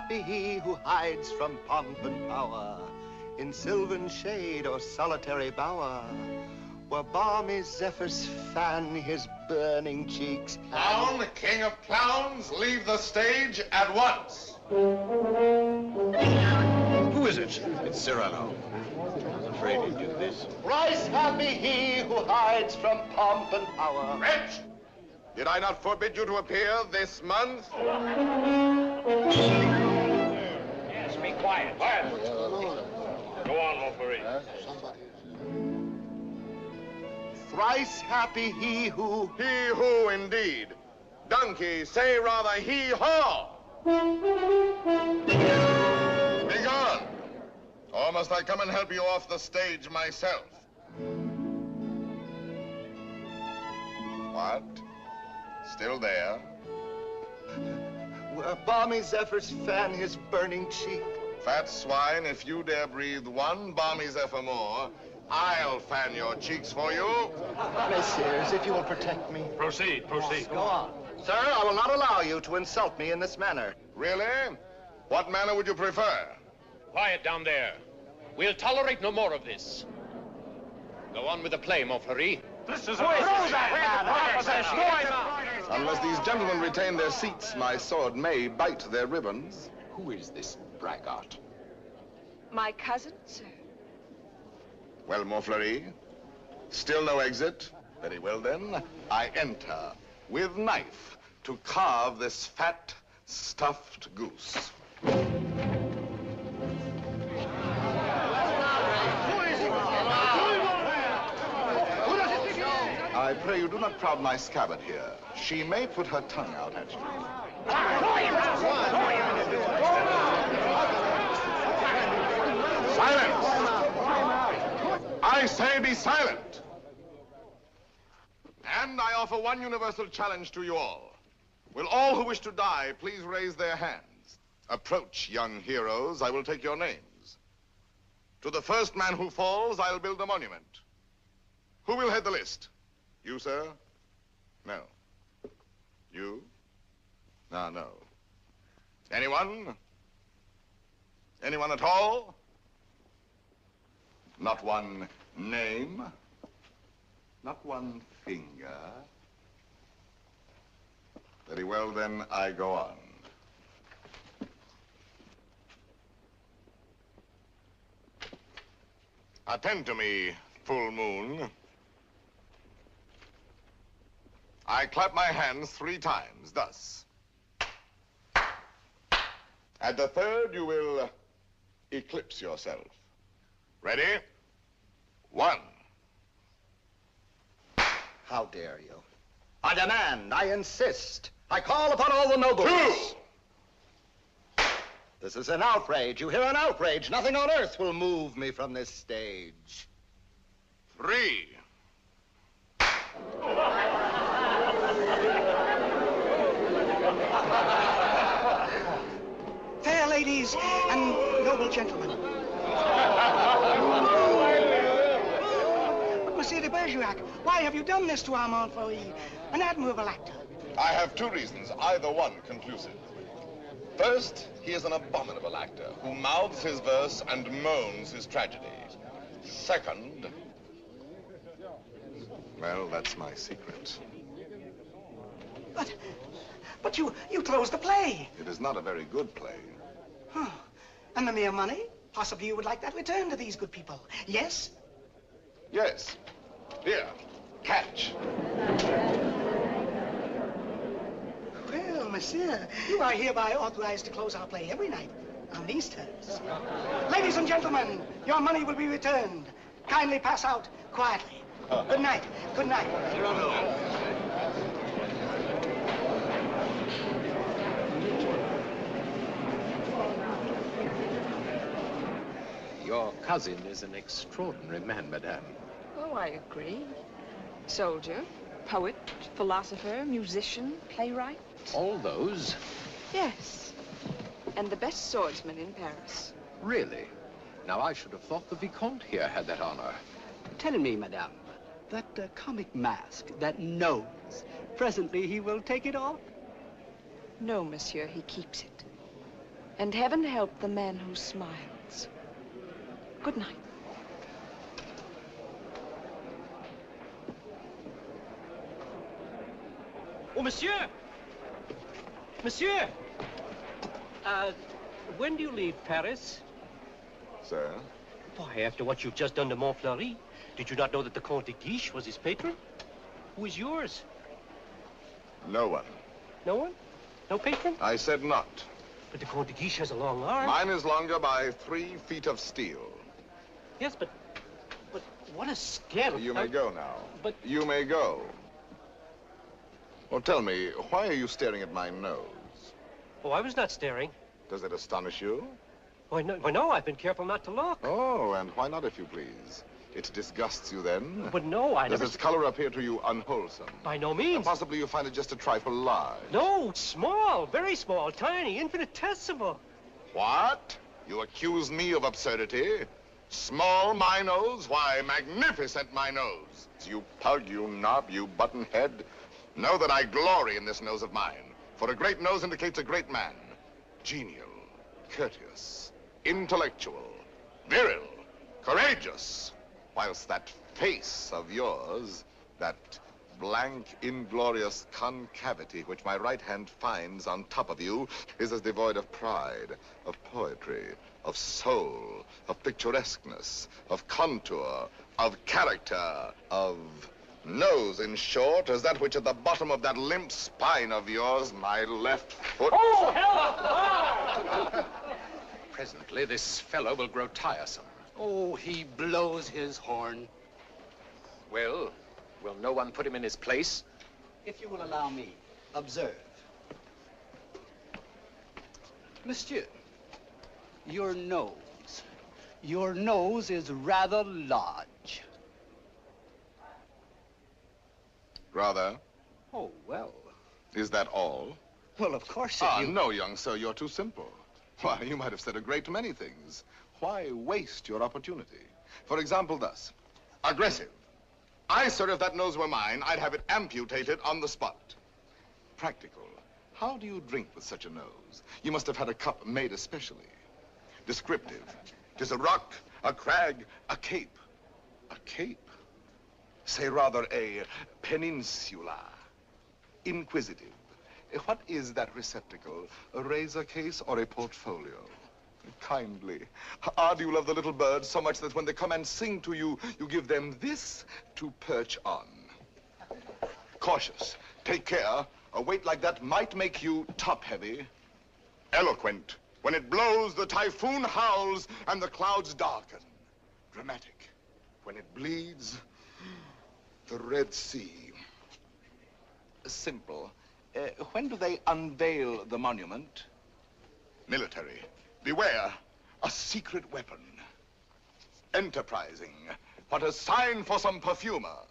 happy he who hides from pomp and power in sylvan shade or solitary bower, where balmy zephyrs fan his burning cheeks. Clown, king of clowns, leave the stage at once. Who is it? It's Cyrano. I'm afraid he'd do this. Thrice happy he who hides from pomp and power. Wretch! Did I not forbid you to appear this month? Yes, be quiet. Quiet. Go on, Montfleury. Thrice happy he who... He who, indeed. Donkey, say rather he-haw. Be gone. Or must I come and help you off the stage myself? What? Still there? Where balmy zephyrs fan his burning cheek. Fat swine, if you dare breathe one balmy zephyr more, I'll fan your cheeks for you. Messieurs, if you will protect me. Proceed, proceed. Go on. Sir, I will not allow you to insult me in this manner. Really? What manner would you prefer? Quiet down there. We'll tolerate no more of this. Go on with the play, Montfleury. This is Unless these gentlemen retain their seats, my sword may bite their ribbons. Who is this braggart? My cousin, sir. Well, Montfleury, still no exit? Very well, then. I enter with knife to carve this fat, stuffed goose. I pray you do not crowd my scabbard here. She may put her tongue out at you. Silence! I say be silent! And I offer one universal challenge to you all. Will all who wish to die please raise their hands? Approach, young heroes. I will take your names. To the first man who falls, I'll build a monument. Who will head the list? You, sir? No. You? No, no. Anyone? Anyone at all? Not one name? Not one finger? Very well, then, I go on. Attend to me, full moon. I clap my hands 3 times, thus. At the third, you will eclipse yourself. Ready? 1. How dare you? I demand, I insist. I call upon all the nobles. 2. This is an outrage. You hear, an outrage. Nothing on earth will move me from this stage. 3. Fair ladies and noble gentlemen. But Monsieur de Bergerac, why have you done this to our Montfleury, an admirable actor? I have 2 reasons, either one conclusive. First, he is an abominable actor who mouths his verse and moans his tragedy. Second, well, that's my secret. But you closed the play. It is not a very good play. Huh. And the mere money? Possibly you would like that returned to these good people. Yes? Yes. Here, catch. Well, monsieur, you are hereby authorized to close our play every night on these terms. Ladies and gentlemen, your money will be returned. Kindly pass out quietly. Good night. Good night. Your cousin is an extraordinary man, madame. Oh, I agree. Soldier, poet, philosopher, musician, playwright. All those? Yes. And the best swordsman in Paris. Really? Now, I should have thought the Vicomte here had that honor. Tell me, madame, that comic mask, that nose, presently he will take it off? No, monsieur, he keeps it. And heaven help the man who smiles. Good night. Oh, monsieur! Monsieur! When do you leave Paris? Sir? Why, after what you've just done to Montfleury, did you not know that the Comte de Guiche was his patron? Who is yours? No one. No one? No patron? I said not. But the Comte de Guiche has a long arm. Mine is longer by 3 feet of steel. Yes, but what a scandal. You may go now. But... You may go. Well, tell me, why are you staring at my nose? Oh, I was not staring. Does it astonish you? Why, no, I've been careful not to look. Oh, and why not, if you please? It disgusts you then? But no, I never... Does its color appear to you unwholesome? By no means. Possibly you find it just a trifle large. No, small, very small, tiny, infinitesimal. What? You accuse me of absurdity? Small, my nose? Why, magnificent, my nose. You pug, you knob, you button head. Know that I glory in this nose of mine, for a great nose indicates a great man. Genial, courteous, intellectual, virile, courageous. Whilst that face of yours, that blank, inglorious concavity which my right hand finds on top of you, is as devoid of pride, of poetry, of soul, of picturesqueness, of contour, of character, of nose, in short, as that which at the bottom of that limp spine of yours, my left foot... Oh, hell! Presently, this fellow will grow tiresome. Oh, he blows his horn. Well, will no one put him in his place? If you will allow me, observe. Monsieur, your nose is rather large. Rather? Oh, well. Is that all? Well, of course, No, young sir, you're too simple. Why, you might have said a great many things. Why waste your opportunity? For example, thus. Aggressive. Sir, if that nose were mine, I'd have it amputated on the spot. Practical. How do you drink with such a nose? You must have had a cup made especially. Descriptive. 'Tis a rock, a crag, a cape. A cape? Say rather a peninsula. Inquisitive. What is that receptacle? A razor case or a portfolio? Kindly. Do you love the little birds so much that when they come and sing to you, you give them this to perch on? Cautious. Take care. A weight like that might make you top-heavy. Eloquent. When it blows, the typhoon howls and the clouds darken. Dramatic. When it bleeds, the Red Sea. Simple. When do they unveil the monument? Military. Beware, a secret weapon. Enterprising. What a sign for some perfumer.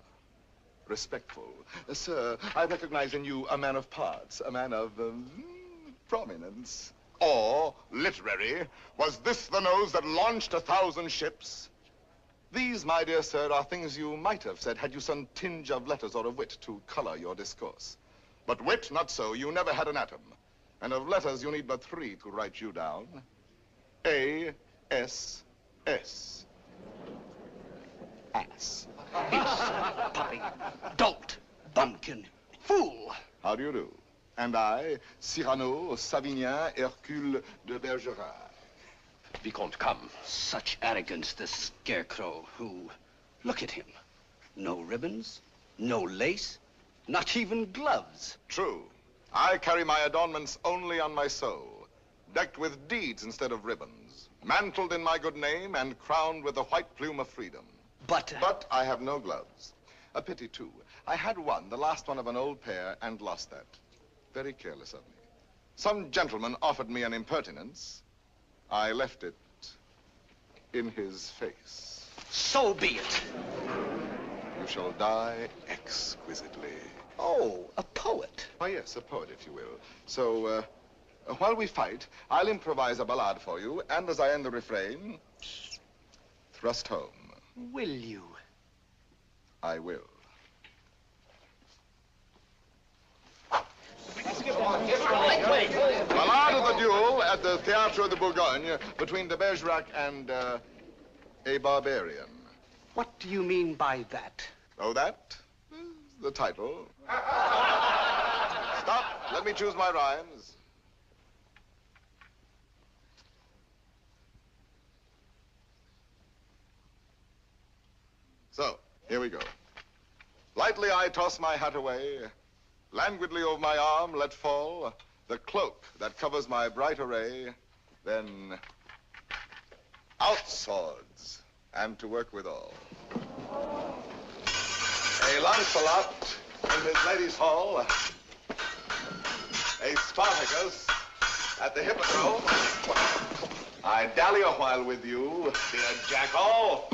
Respectful. Sir, I recognize in you a man of parts, a man of prominence. Or, literary, was this the nose that launched 1,000 ships? These, my dear sir, are things you might have said had you some tinge of letters or of wit to color your discourse. But wit, not so. You never had an atom. And of letters, you need but 3 to write you down. A-S-S. Ass. Puppy, dolt, bumpkin, fool. How do you do? And I, Cyrano, Savinien, Hercule de Bergerac. Vicomte, come. Such arrogance, this scarecrow who... Look at him. No ribbons, no lace, not even gloves. True. I carry my adornments only on my soul, decked with deeds instead of ribbons, mantled in my good name and crowned with the white plume of freedom. But I have no gloves. A pity, too. I had one, the last one of an old pair, and lost that. Very careless of me. Some gentleman offered me an impertinence. I left it in his face. So be it. You shall die exquisitely. Oh, a poet. Why, yes, a poet, if you will. So, while we fight, I'll improvise a ballade for you, and as I end the refrain, thrust home. Will you? I will. Ballade of the duel at the Théâtre de Bourgogne between de Bergerac and a barbarian. What do you mean by that? Oh, that? The title. Stop. Let me choose my rhymes. So, here we go. Lightly I toss my hat away, languidly over my arm let fall the cloak that covers my bright array, then out swords, and to work withal. A Lancelot in his lady's hall, a Spartacus at the hippodrome. I dally a while with you, dear jackal.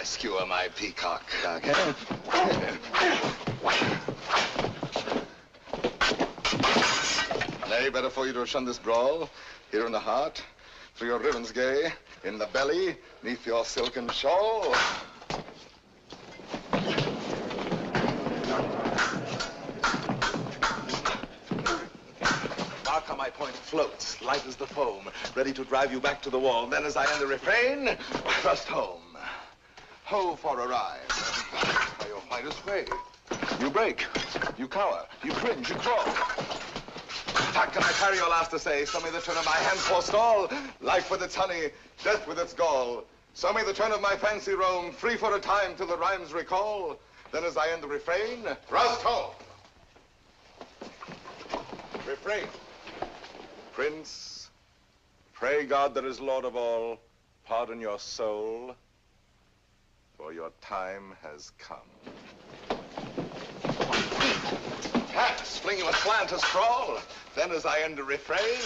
Skewer my peacock. Nay, better for you to have shunned this brawl, here in the heart, through your ribbons gay, in the belly, neath your silken shawl. Mark how my point floats, light as the foam, ready to drive you back to the wall. Then as I end the refrain, thrust home. Ho for a rhyme. By your finest way. You break, you cower, you cringe, you crawl. How can I parry your last essay? So may the turn of my hand forestall. Life with its honey, death with its gall. So may the turn of my fancy roam, free for a time till the rhymes recall. Then as I end the refrain, thrust home. Refrain. Prince, pray God that is Lord of all, pardon your soul, for your time has come. Pass, fling you a slant to scrawl. Then as I end the refrain,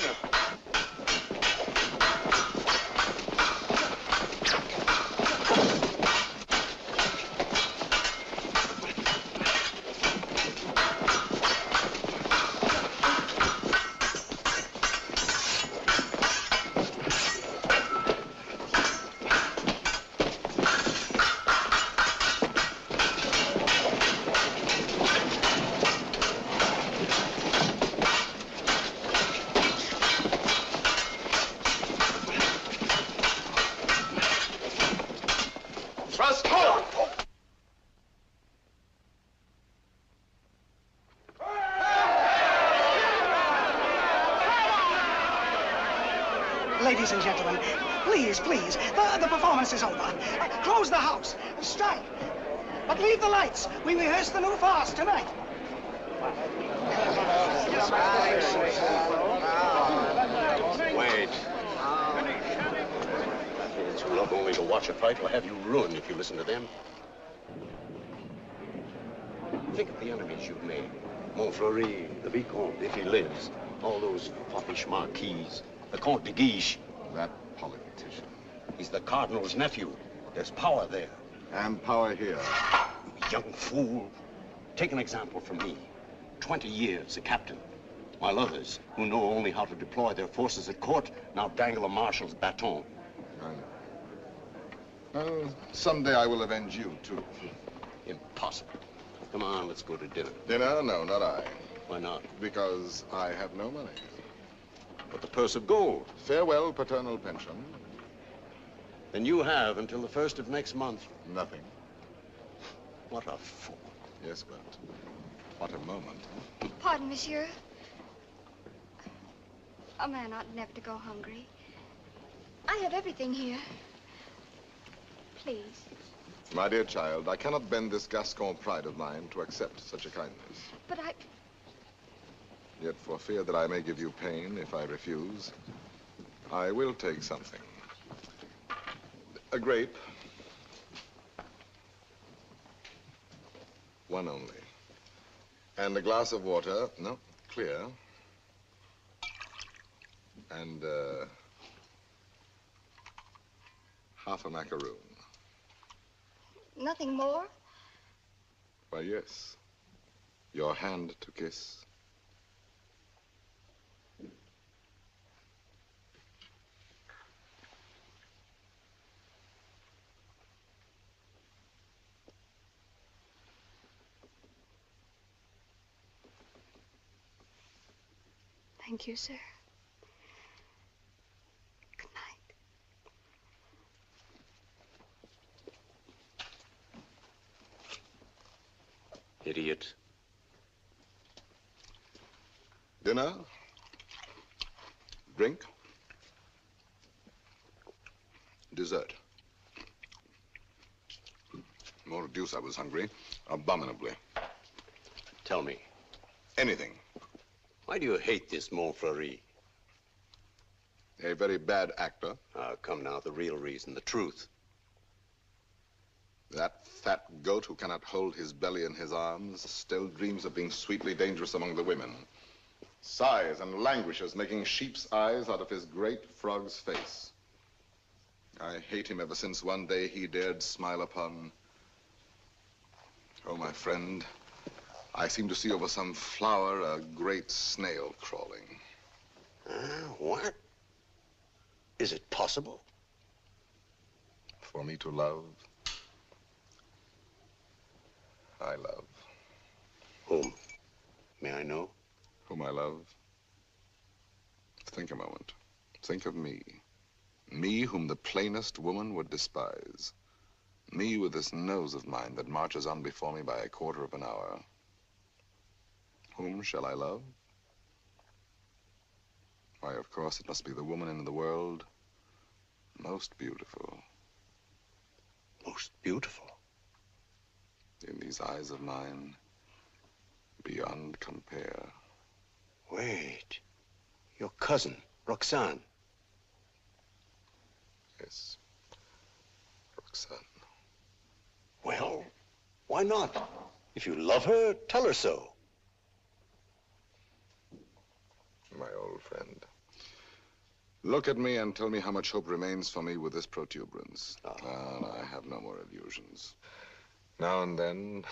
Ladies and gentlemen, please, please, the performance is over. Close the house, strike. But leave the lights. We rehearse the new farce tonight. Wait. It's not only to watch a fight, will have you ruined if you listen to them. Think of the enemies you've made. Montfleury, the Vicomte, if he lives. All those foppish marquises. The Comte de Guiche. that politician. He's the Cardinal's nephew. There's power there. And power here. You young fool. Take an example from me. 20 years a captain. While others, who know only how to deploy their forces at court, now dangle a marshal's baton. I know. Well, someday I will avenge you, too. Impossible. Come on, let's go to dinner. Dinner? No, not I. Why not? Because I have no money. But the purse of gold. Farewell, paternal pension. Then you have until the 1st of next month. Nothing. What a fool. Yes, but what a moment. Pardon, monsieur. A man ought never to go hungry. I have everything here. Please. My dear child, I cannot bend this Gascon pride of mine to accept such a kindness. But I... Yet for fear that I may give you pain if I refuse, I will take something. A grape, One only. And a glass of water. No, clear. And, half a macaroon. Nothing more? Why, yes. Your hand to kiss. Thank you, sir. Good night. Idiot. Dinner? Drink? Dessert? More deuce, I was hungry. Abominably. Tell me, Anything. why do you hate this Montfleury? A very bad actor. Come now, the real reason, the truth. That fat goat who cannot hold his belly in his arms still dreams of being sweetly dangerous among the women. Sighs and languishes, making sheep's eyes out of his great frog's face. I hate him ever since one day he dared smile upon... Oh, my friend, I seem to see over some flower a great snail crawling. What? Is it possible? For me to love, I love. Whom? May I know? Whom I love? Think a moment. Think of me. Me whom the plainest woman would despise. Me with this nose of mine that marches on before me by a quarter of an hour. Whom shall I love? Why, of course, it must be the woman in the world most beautiful. Most beautiful? In these eyes of mine, beyond compare. Wait. Your cousin, Roxane. Yes, Roxane. Well, why not? If you love her, tell her so. My old friend. Look at me and tell me how much hope remains for me with this protuberance. And I have no more illusions. Now and then,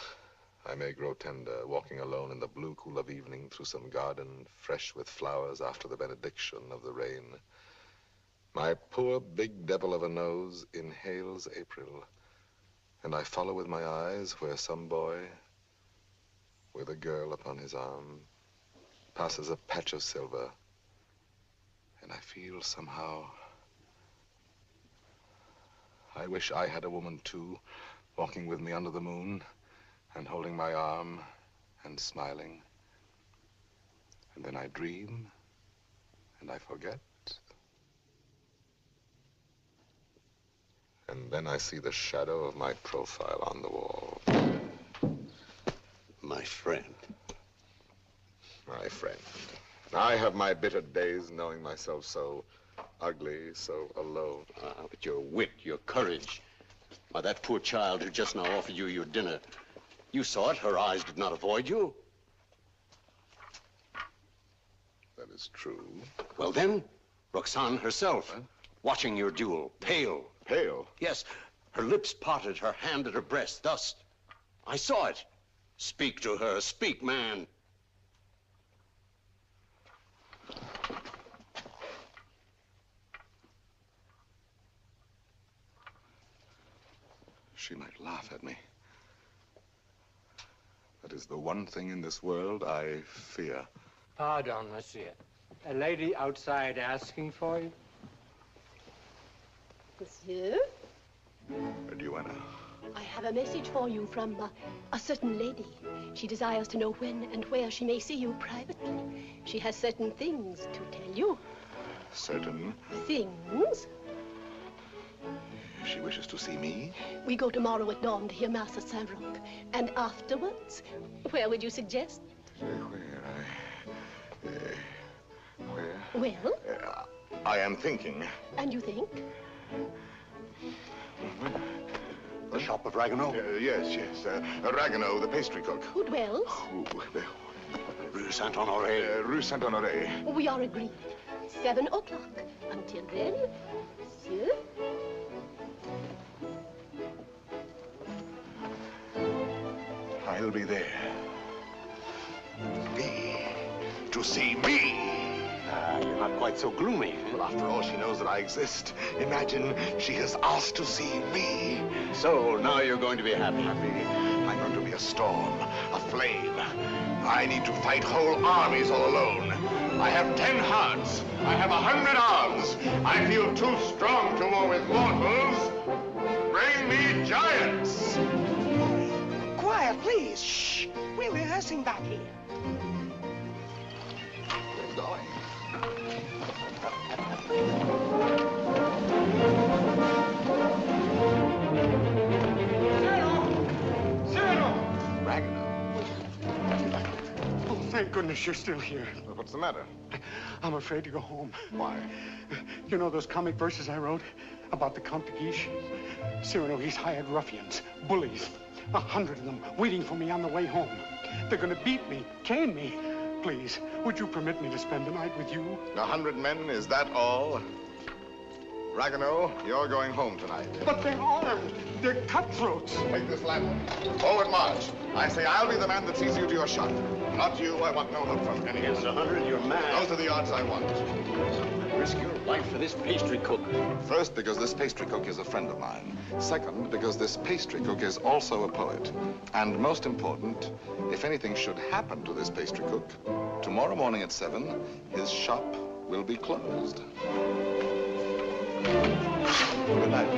I may grow tender, walking alone in the blue cool of evening through some garden fresh with flowers after the benediction of the rain. My poor big devil of a nose inhales April, and I follow with my eyes where some boy, with a girl upon his arm, passes a patch of silver, and I feel somehow, I wish I had a woman too, walking with me under the moon, and holding my arm, and smiling. And then I dream, and I forget. And then I see the shadow of my profile on the wall. My friend. My friend. I have my bitter days knowing myself so ugly, so alone. But your wit, your courage. Why, that poor child who just now offered you your dinner, you saw it. Her eyes did not avoid you. That is true. Well then, Roxane herself, watching your duel, pale. Pale? Yes, her lips parted, her hand at her breast, thus. I saw it. Speak to her, speak, man. She might laugh at me. That is the one thing in this world I fear. Pardon, monsieur. A lady outside asking for you? Monsieur? Duenna. I have a message for you from a certain lady. She desires to know when and where she may see you privately. She has certain things to tell you. Certain things? She wishes to see me? We go tomorrow at dawn to hear Mass at Saint-Roch. And afterwards, where would you suggest? Where? Well? I am thinking. And you think? shop of Ragueneau? Yes. Ragueneau, the pastry cook. Who dwells? Rue Saint-Honoré. Rue Saint-Honoré. We are agreed. 7 o'clock. Until then, monsieur. I'll be there. To see me. You're not quite so gloomy. Well, after all, she knows that I exist. Imagine she has asked to see me. So, now you're going to be happy. I'm going to be a storm, a flame. I need to fight whole armies all alone. I have 10 hearts. I have 100 arms. I feel too strong to war with mortals. Bring me giants. Quiet, please. Shh. We're rehearsing back here. Going. Cyrano! Ragueneau. Oh, thank goodness you're still here. Well, what's the matter? I'm afraid to go home. Why? You know those comic verses I wrote about the Count de Guiche? Cyrano, he's hired ruffians, bullies, 100 of them waiting for me on the way home. They're going to beat me, cane me. Please, would you permit me to spend the night with you? 100 men, is that all? Ragueneau, you're going home tonight. But they're armed. They're cutthroats. Take this lantern. Forward march. I say I'll be the man that sees you to your shot. Not you. I want no help from anyone. Against 100, you're mad. Those are the odds I want. Risk your life for this pastry cook. First, because this pastry cook is a friend of mine. Second, because this pastry cook is also a poet. And most important, if anything should happen to this pastry cook, tomorrow morning at 7, his shop will be closed. Good night.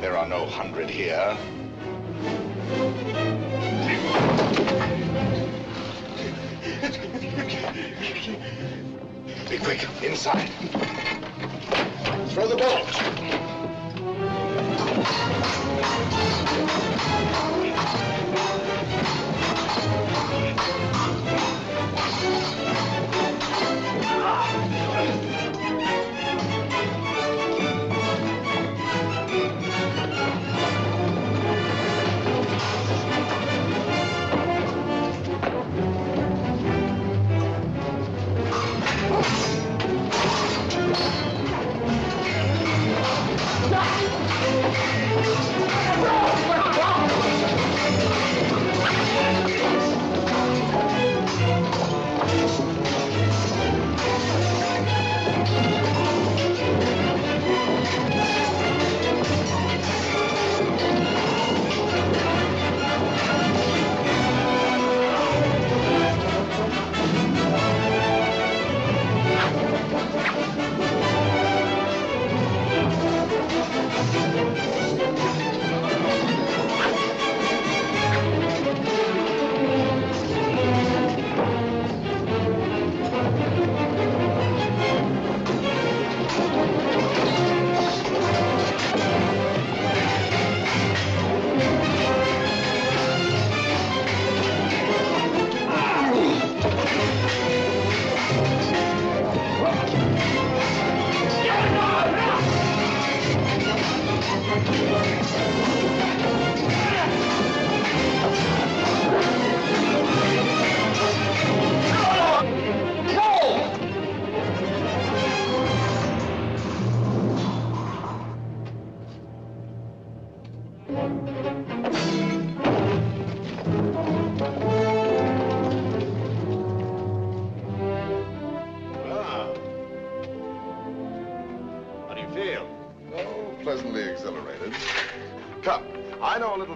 There are no 100 here. Be quick, inside. Throw the bolt.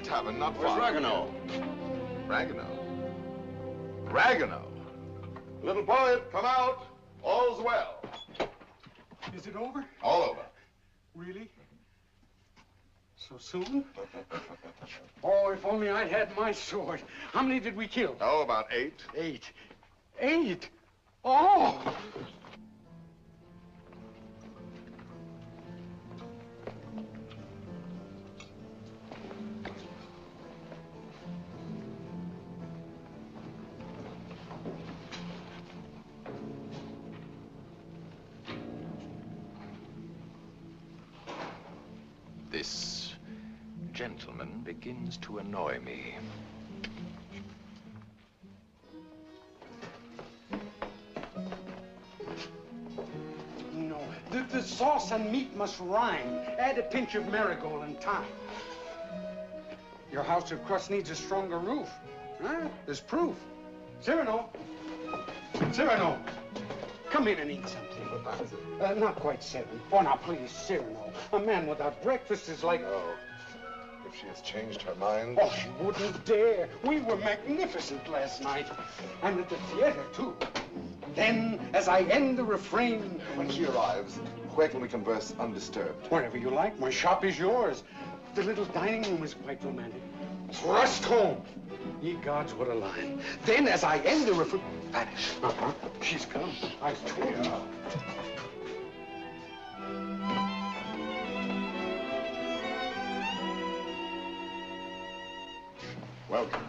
tavern not Where's far. Ragueneau? Ragueneau? Ragueneau? Little poet, come out. All's well. Is it over? All over. Really? So soon? Oh, if only I'd had my sword. How many did we kill? Oh, about 8. 8. 8? Oh! This gentleman begins to annoy me. No, the sauce and meat must rhyme. Add a pinch of marigold and thyme. Your house of crust needs a stronger roof. Huh? There's proof. Cyrano! Cyrano! Come in and eat something. Not quite 7. Oh, now, please, Cyrano. A man without breakfast is like... Oh, if she has changed her mind. Oh, she wouldn't dare. We were magnificent last night. And at the theater, too. Then, as I end the refrain... When she arrives, where can we converse undisturbed? Wherever you like. My shop is yours. The little dining room is quite romantic. Thrust home. Ye gods, what a line. Then, as I end the refrain... Vanish. She's come. I told you. Welcome.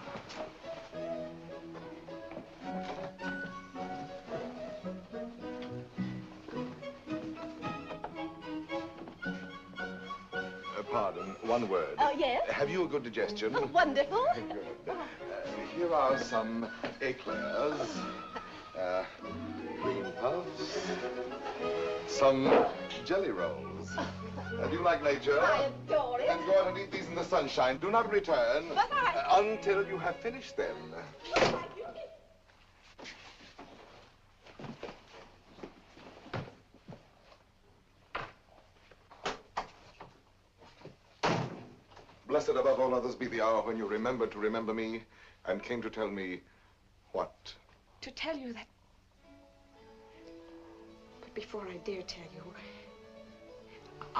Pardon, one word. Oh, yes? Have you a good digestion? Oh, wonderful. Good. Here are some eclairs, cream puffs, some jelly rolls. Do you like nature? I adore it. Then go out and eat these in the sunshine. Do not return But until you have finished them. Blessed above all others be the hour when you remembered to remember me and came to tell me what? To tell you that... But before I dare tell you,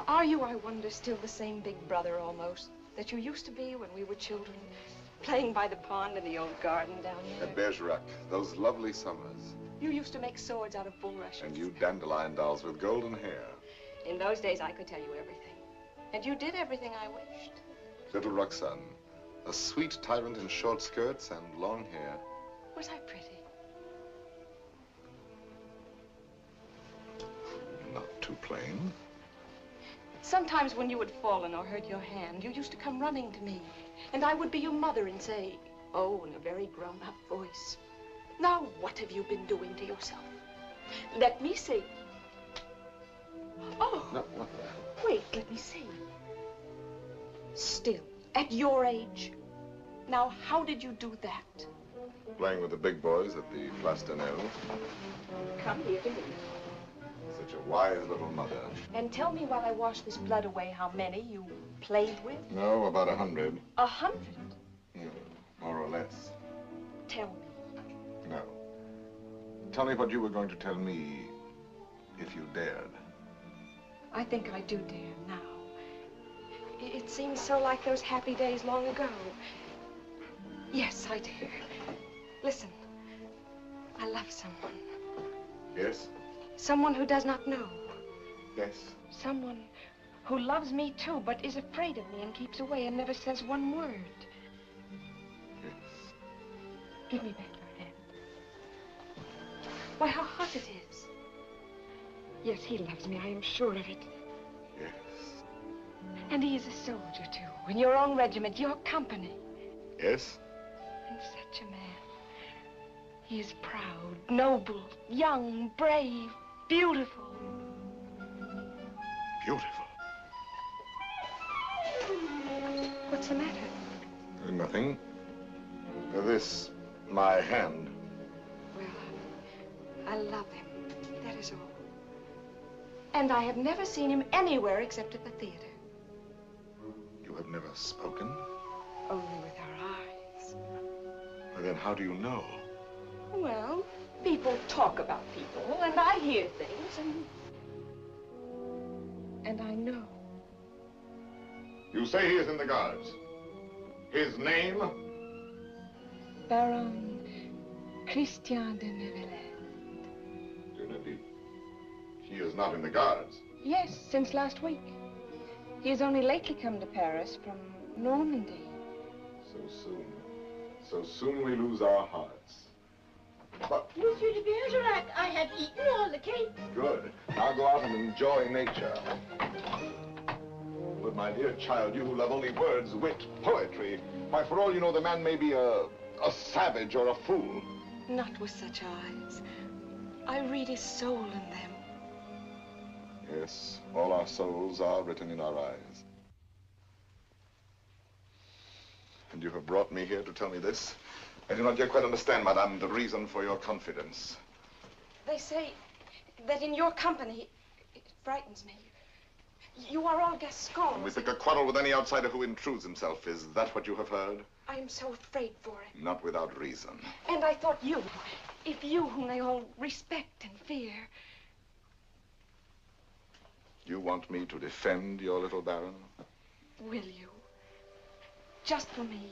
are you, I wonder, still the same big brother almost that you used to be when we were children, playing by the pond in the old garden down there? At Bergerac, those lovely summers. You used to make swords out of bulrushes. And you dandelion dolls with golden hair. In those days, I could tell you everything. And you did everything I wished. Little Roxane, a sweet tyrant in short skirts and long hair. Was I pretty? Not too plain. Sometimes when you had fallen or hurt your hand, you used to come running to me. And I would be your mother and say, oh, in a very grown-up voice, now what have you been doing to yourself? Let me see. Oh. No, not that. Wait, let me see. Still, at your age. Now, how did you do that? Playing with the big boys at the Place d'Anel. Come here to me. Such a wise little mother. And tell me while I wash this blood away how many you played with. No, about 100. 100? More or less. Tell me. No. Tell me what you were going to tell me if you dared. I think I do dare now. It seems so like those happy days long ago. Yes, I dare. Listen, I love someone. Yes? Someone who does not know. Yes. Someone who loves me too, but is afraid of me and keeps away and never says one word. Yes. Give me back your hand. Why, how hot it is. Yes, he loves me, I am sure of it. Yes. And he is a soldier, too, in your own regiment, your company. Yes? And such a man. He is proud, noble, young, brave, beautiful. Beautiful. What's the matter? Nothing. This, my hand. Well, I love him. That is all. And I have never seen him anywhere except at the theater. You have never spoken? only with our eyes. Well, then how do you know? Well, people talk about people, and I hear things, and I know. You say he is in the guards. His name? Baron Christian de Nevelet. He is not in the guards. Yes, since last week. He has only lately come to Paris from Normandy. So soon. So soon we lose our hearts. But... Monsieur de Bergerac, I have eaten all the cake. Good. Now go out and enjoy nature. But my dear child, you who love only words, wit, poetry, why, for all you know, the man may be a savage or a fool. Not with such eyes. I read his soul in them. Yes, all our souls are written in our eyes. And you have brought me here to tell me this? I do not yet quite understand, madame, the reason for your confidence. They say that in your company, it frightens me. You are all Gascons. We pick a quarrel with any outsider who intrudes himself. Is that what you have heard? I am so afraid for it. Not without reason. And I thought you, if you whom they all respect and fear. You want me to defend your little baron? Will you? Just for me.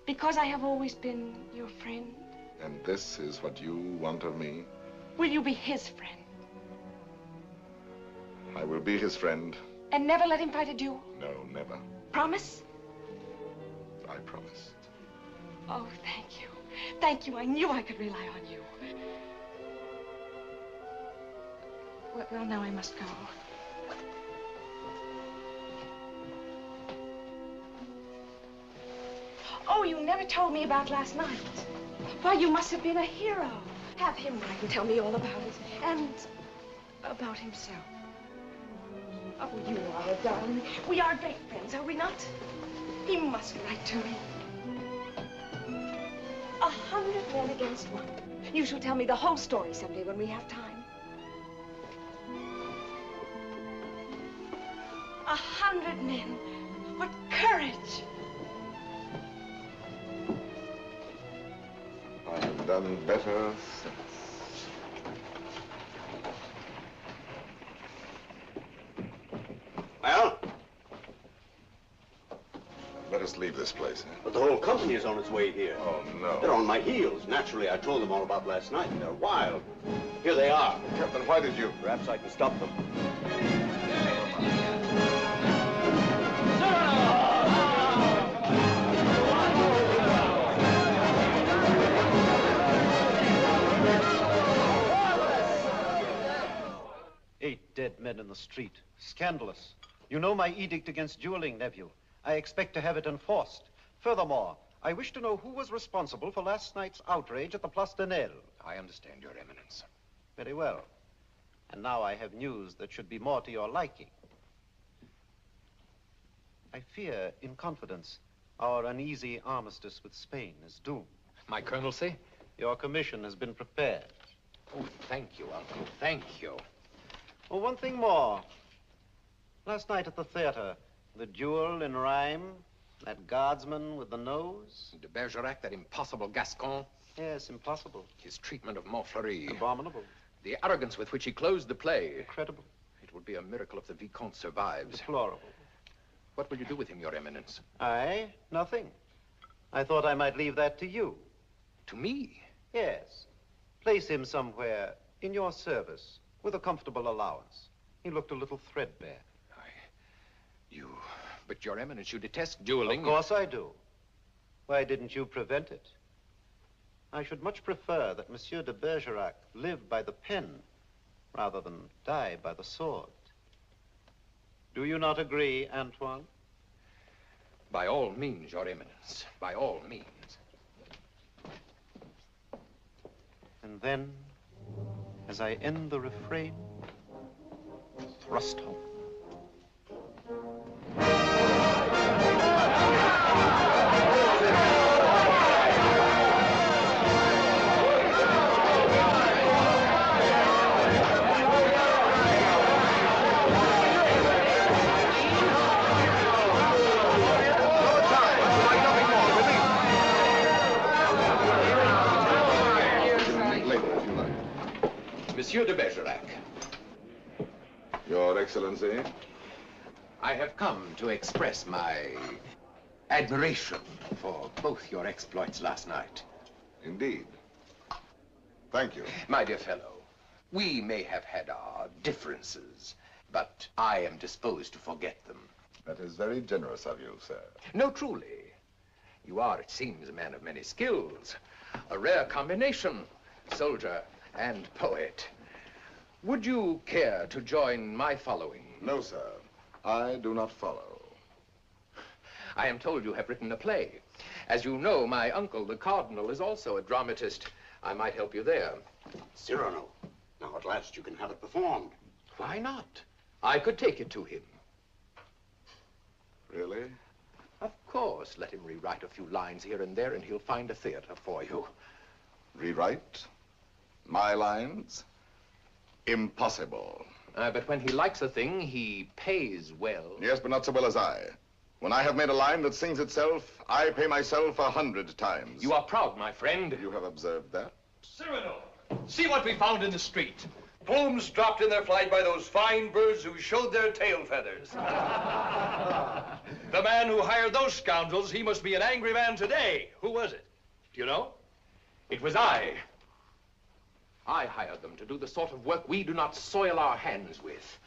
Because I have always been your friend. And this is what you want of me? Will you be his friend? I will be his friend. And never let him fight a duel? No, never. Promise? I promise. Oh, thank you. Thank you. I knew I could rely on you. Well, now I must go. Oh, you never told me about last night. Why, you must have been a hero. Have him write and tell me all about it. And about himself. Oh, you are a darling. We are great friends, are we not? He must write to me. 100 men against one. You shall tell me the whole story someday when we have time. 100 men. What courage! I have done better since. Well? Let us leave this place, eh? But the whole company is on its way here. Oh, no. They're on my heels. Naturally, I told them all about last night. They're wild. Here they are. Captain, why did you? Perhaps I can stop them. 8 dead men in the street. Scandalous. You know my edict against dueling, nephew. I expect to have it enforced. Furthermore, I wish to know who was responsible for last night's outrage at the Place de Nel. I understand, Your Eminence. Very well. And now I have news that should be more to your liking. I fear, in confidence, our uneasy armistice with Spain is doomed. My colonelcy? Your commission has been prepared. Oh, thank you, Uncle. Thank you. Oh, one thing more. Last night at the theater, the duel in rhyme, that guardsman with the nose. De Bergerac, that impossible Gascon. Yes, impossible. His treatment of Montfleury. Abominable. The arrogance with which he closed the play. Incredible. It would be a miracle if the Vicomte survives. Deplorable. What will you do with him, Your Eminence? I? Nothing. I thought I might leave that to you. To me? Yes. Place him somewhere in your service with a comfortable allowance. He looked a little threadbare. But, Your Eminence, you detest dueling. Of course I do. Why didn't you prevent it? I should much prefer that Monsieur de Bergerac live by the pen rather than die by the sword. Do you not agree, Antoine? By all means, Your Eminence. By all means. And then, as I end the refrain, thrust home. Monsieur de Bergerac. Your Excellency. I have come to express my admiration for both your exploits last night. Indeed. Thank you. My dear fellow, we may have had our differences, but I am disposed to forget them. That is very generous of you, sir. No, truly. You are, it seems, a man of many skills. A rare combination, soldier and poet. Would you care to join my following? No, sir. I do not follow. I am told you have written a play. As you know, my uncle, the Cardinal, is also a dramatist. I might help you there. Cyrano, now at last you can have it performed. Why not? I could take it to him. Really? Of course. Let him rewrite a few lines here and there, and he'll find a theater for you. Rewrite? My lines? Impossible. But when he likes a thing, he pays well. Yes, but not so well as I. When I have made a line that sings itself, I pay myself 100 times. You are proud, my friend. You have observed that? Cyrano, see what we found in the street. Plumes dropped in their flight by those fine birds who showed their tail feathers. The man who hired those scoundrels, he must be an angry man today. Who was it? Do you know? It was I. I hired them to do the sort of work we do not soil our hands with.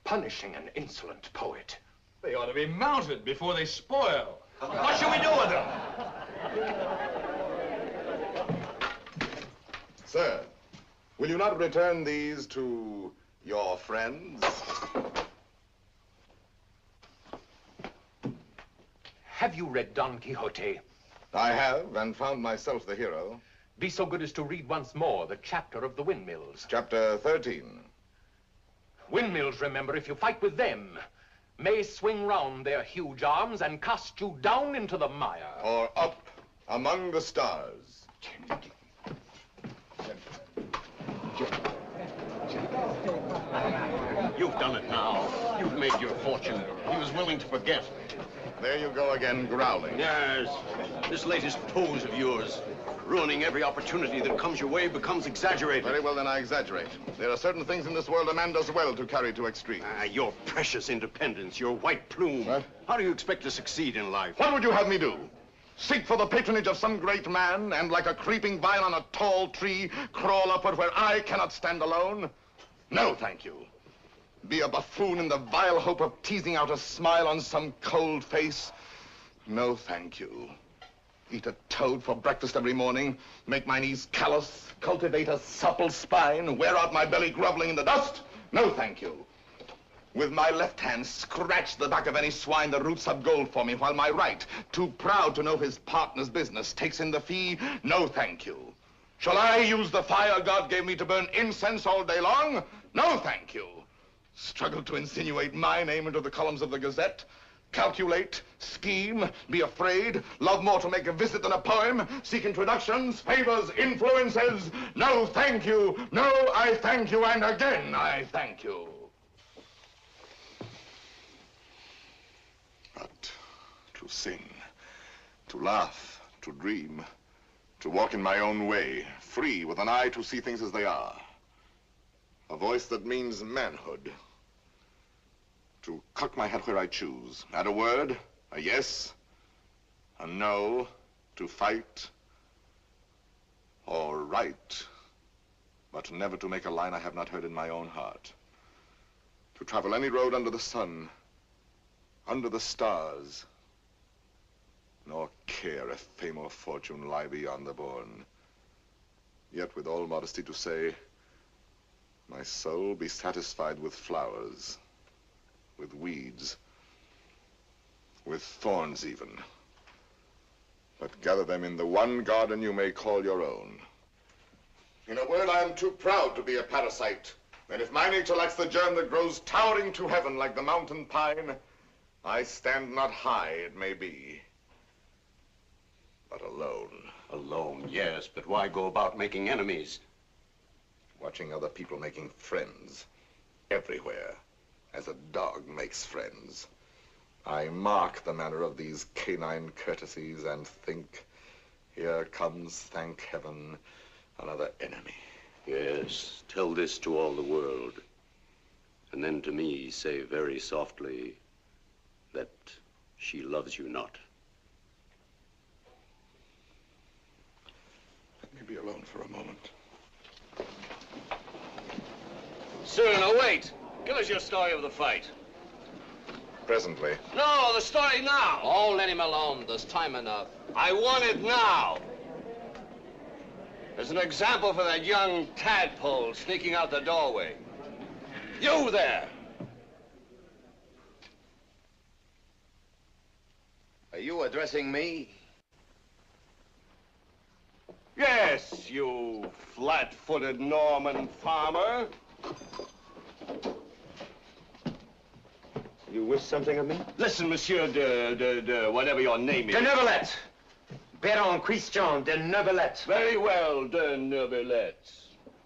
Punishing an insolent poet. They ought to be mounted before they spoil. What shall we do with them? Sir, will you not return these to your friends? Have you read Don Quixote? I have, and found myself the hero. Be so good as to read once more the chapter of the windmills. Chapter 13. Windmills, remember, if you fight with them, may swing round their huge arms and cast you down into the mire. Or up among the stars. You've done it now. You've made your fortune. He was willing to forget. There you go again, growling. Yes. This latest pose of yours, ruining every opportunity that comes your way, becomes exaggerated. Very well, then I exaggerate. There are certain things in this world a man does well to carry to extremes. Your precious independence, your white plume. What? How do you expect to succeed in life? What would you have me do? Seek for the patronage of some great man, and like a creeping vine on a tall tree, crawl upward where I cannot stand alone? No, thank you. Be a buffoon in the vile hope of teasing out a smile on some cold face? No, thank you. Eat a toad for breakfast every morning, make my knees callous, cultivate a supple spine, wear out my belly groveling in the dust? No, thank you. With my left hand, scratch the back of any swine that roots up gold for me, while my right, too proud to know his partner's business, takes in the fee? No, thank you. Shall I use the fire God gave me to burn incense all day long? No, thank you. Struggle to insinuate my name into the columns of the Gazette? Calculate, scheme, be afraid, love more to make a visit than a poem, seek introductions, favors, influences? No, thank you. No, I thank you, and again I thank you. But to sing, to laugh, to dream, to walk in my own way, free, with an eye to see things as they are. A voice that means manhood. To cock my hat where I choose. Add a word, a yes, a no, to fight or write, but never to make a line I have not heard in my own heart. To travel any road under the sun, under the stars, nor care if fame or fortune lie beyond the bourne. Yet with all modesty to say, my soul be satisfied with flowers, with weeds, with thorns even. But gather them in the one garden you may call your own. In a word, I am too proud to be a parasite. And if my nature lacks the germ that grows towering to heaven like the mountain pine, I stand not high, it may be, but alone. Alone, yes, but why go about making enemies? Watching other people making friends everywhere, as a dog makes friends. I mark the manner of these canine courtesies and think, here comes, thank heaven, another enemy. Yes, tell this to all the world. And then to me say very softly that she loves you not. Let me be alone for a moment. Cyrano, wait. Give us your story of the fight. Presently. No, the story now. Oh, let him alone. There's time enough. I want it now. As an example for that young tadpole sneaking out the doorway. You there. Are you addressing me? Yes, you flat-footed Norman farmer. You wish something of me? Listen, Monsieur de whatever your name is. De Neuvillette. Baron Christian de Neuvillette. Very well, de Neuvillette.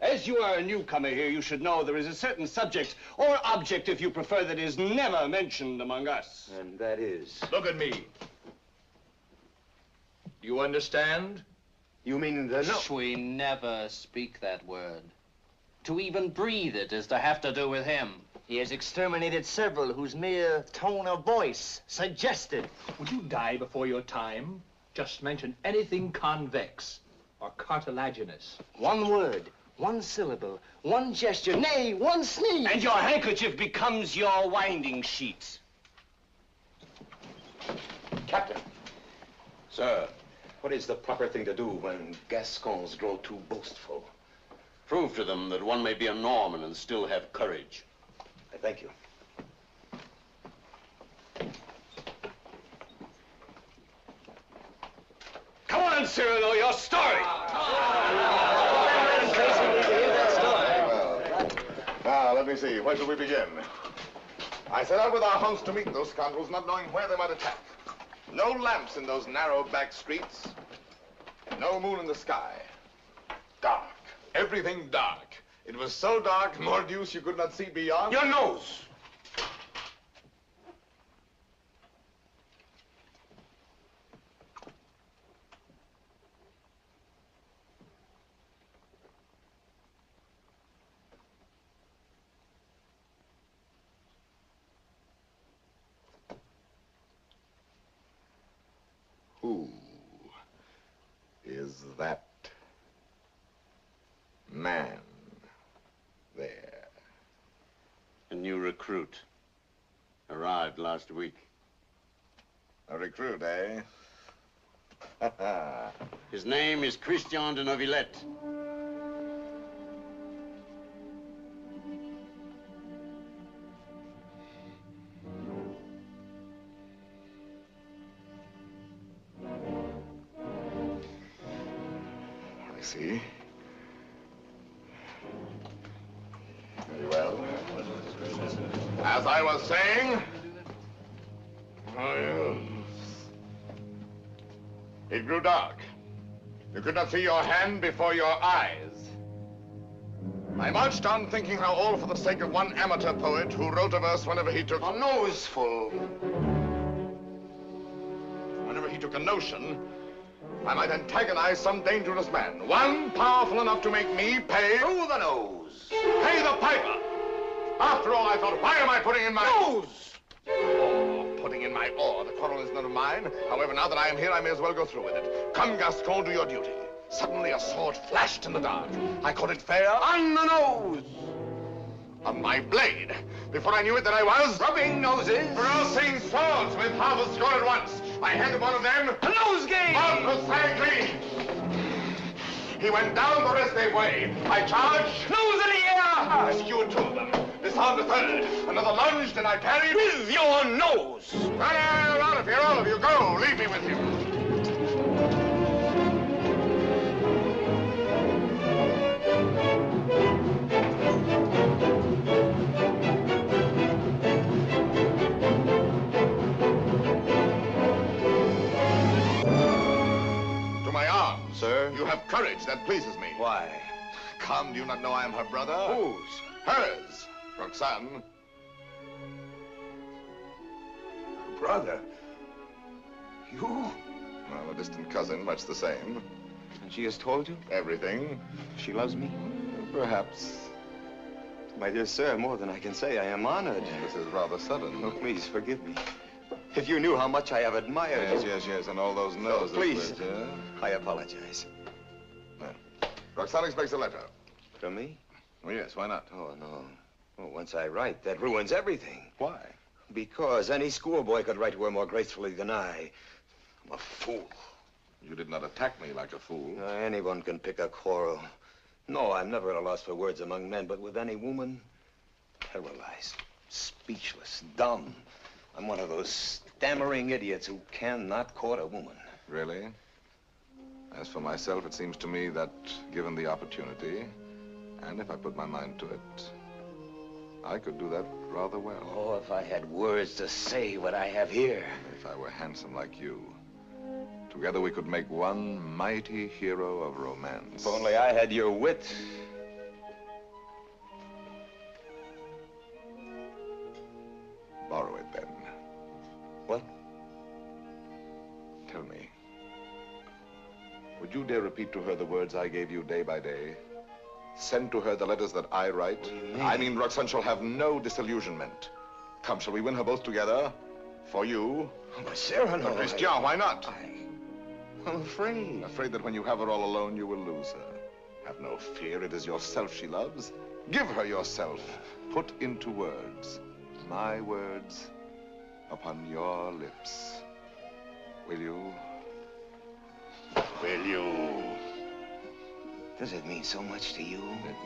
As you are a newcomer here, you should know there is a certain subject, or object if you prefer, that is never mentioned among us. And that is? Look at me. You understand? You mean the no? We never speak that word. To even breathe it is to have to do with him. He has exterminated several whose mere tone of voice suggested. Would you die before your time? Just mention anything convex or cartilaginous. One word, one syllable, one gesture, nay, one sneeze. And your handkerchief becomes your winding sheet. Captain. Sir, what is the proper thing to do when Gascons grow too boastful? Prove to them that one may be a Norman and still have courage. I thank you. Come on, Cyrano, your story. Now, let me see. Where shall we begin? I set out with our host to meet those scoundrels, not knowing where they might attack. No lamps in those narrow back streets. No moon in the sky. Dark. Everything dark. It was so dark, mordius, you could not see beyond. Your nose. Who is that man there? A new recruit. Arrived last week. A recruit, eh? His name is Christian de Neuvillette. I see. Very well. As I was saying, it grew dark. You could not see your hand before your eyes. I marched on thinking how all for the sake of one amateur poet who wrote a verse whenever he took a noseful. Whenever he took a notion, I might antagonize some dangerous man. One powerful enough to make me pay through the nose. Pay the piper. After all, I thought, why am I putting in my nose? Oh, putting in my oar. The quarrel is none of mine. However, now that I am here, I may as well go through with it. Come, Gascon, do your duty. Suddenly a sword flashed in the dark. I caught it fair on the nose. On my blade. Before I knew it, there I was rubbing noses, crossing swords with half a score at once. I handed one of them a nosegay. Precisely. He went down the rest they way. I charged, nose in the air. I secured two of them. Disarmed a third. Another lunged, and I parried with your nose. Run out of here, all of you. Go. Leave me with you. Sir? You have courage. That pleases me. Why? Come, do you not know I am her brother? Whose? Hers. Roxane. Brother? You? Well, a distant cousin, much the same. And she has told you? Everything. She loves me? Perhaps. My dear sir, more than I can say, I am honored. This is rather sudden. Oh, please forgive me. If you knew how much I have admired you. Yes, and all those noses. Please, I apologize. Roxane expects a letter. From me? Oh, yes, why not? Oh, no. Oh, once I write, that ruins everything. Why? Because any schoolboy could write to her more gracefully than I. I'm a fool. You did not attack me like a fool. Anyone can pick a quarrel. No, I'm never at a loss for words among men, but with any woman, paralyzed, speechless, dumb. I'm one of those stammering idiots who cannot court a woman. Really? As for myself, it seems to me that, given the opportunity, and if I put my mind to it, I could do that rather well. Oh, if I had words to say what I have here. If I were handsome like you. Together we could make one mighty hero of romance. If only I had your wit. Borrow it, then. What? Tell me. Would you dare repeat to her the words I gave you day by day? Send to her the letters that I write? I mean, Roxane shall have no disillusionment. Come, shall we win her both together? For you? Oh, but Cyrano... But Christian, why not? I'm afraid. Afraid that when you have her all alone, you will lose her. Have no fear, it is yourself she loves. Give her yourself. Put into words, my words, upon your lips. Will you? Will you? Does it mean so much to you? It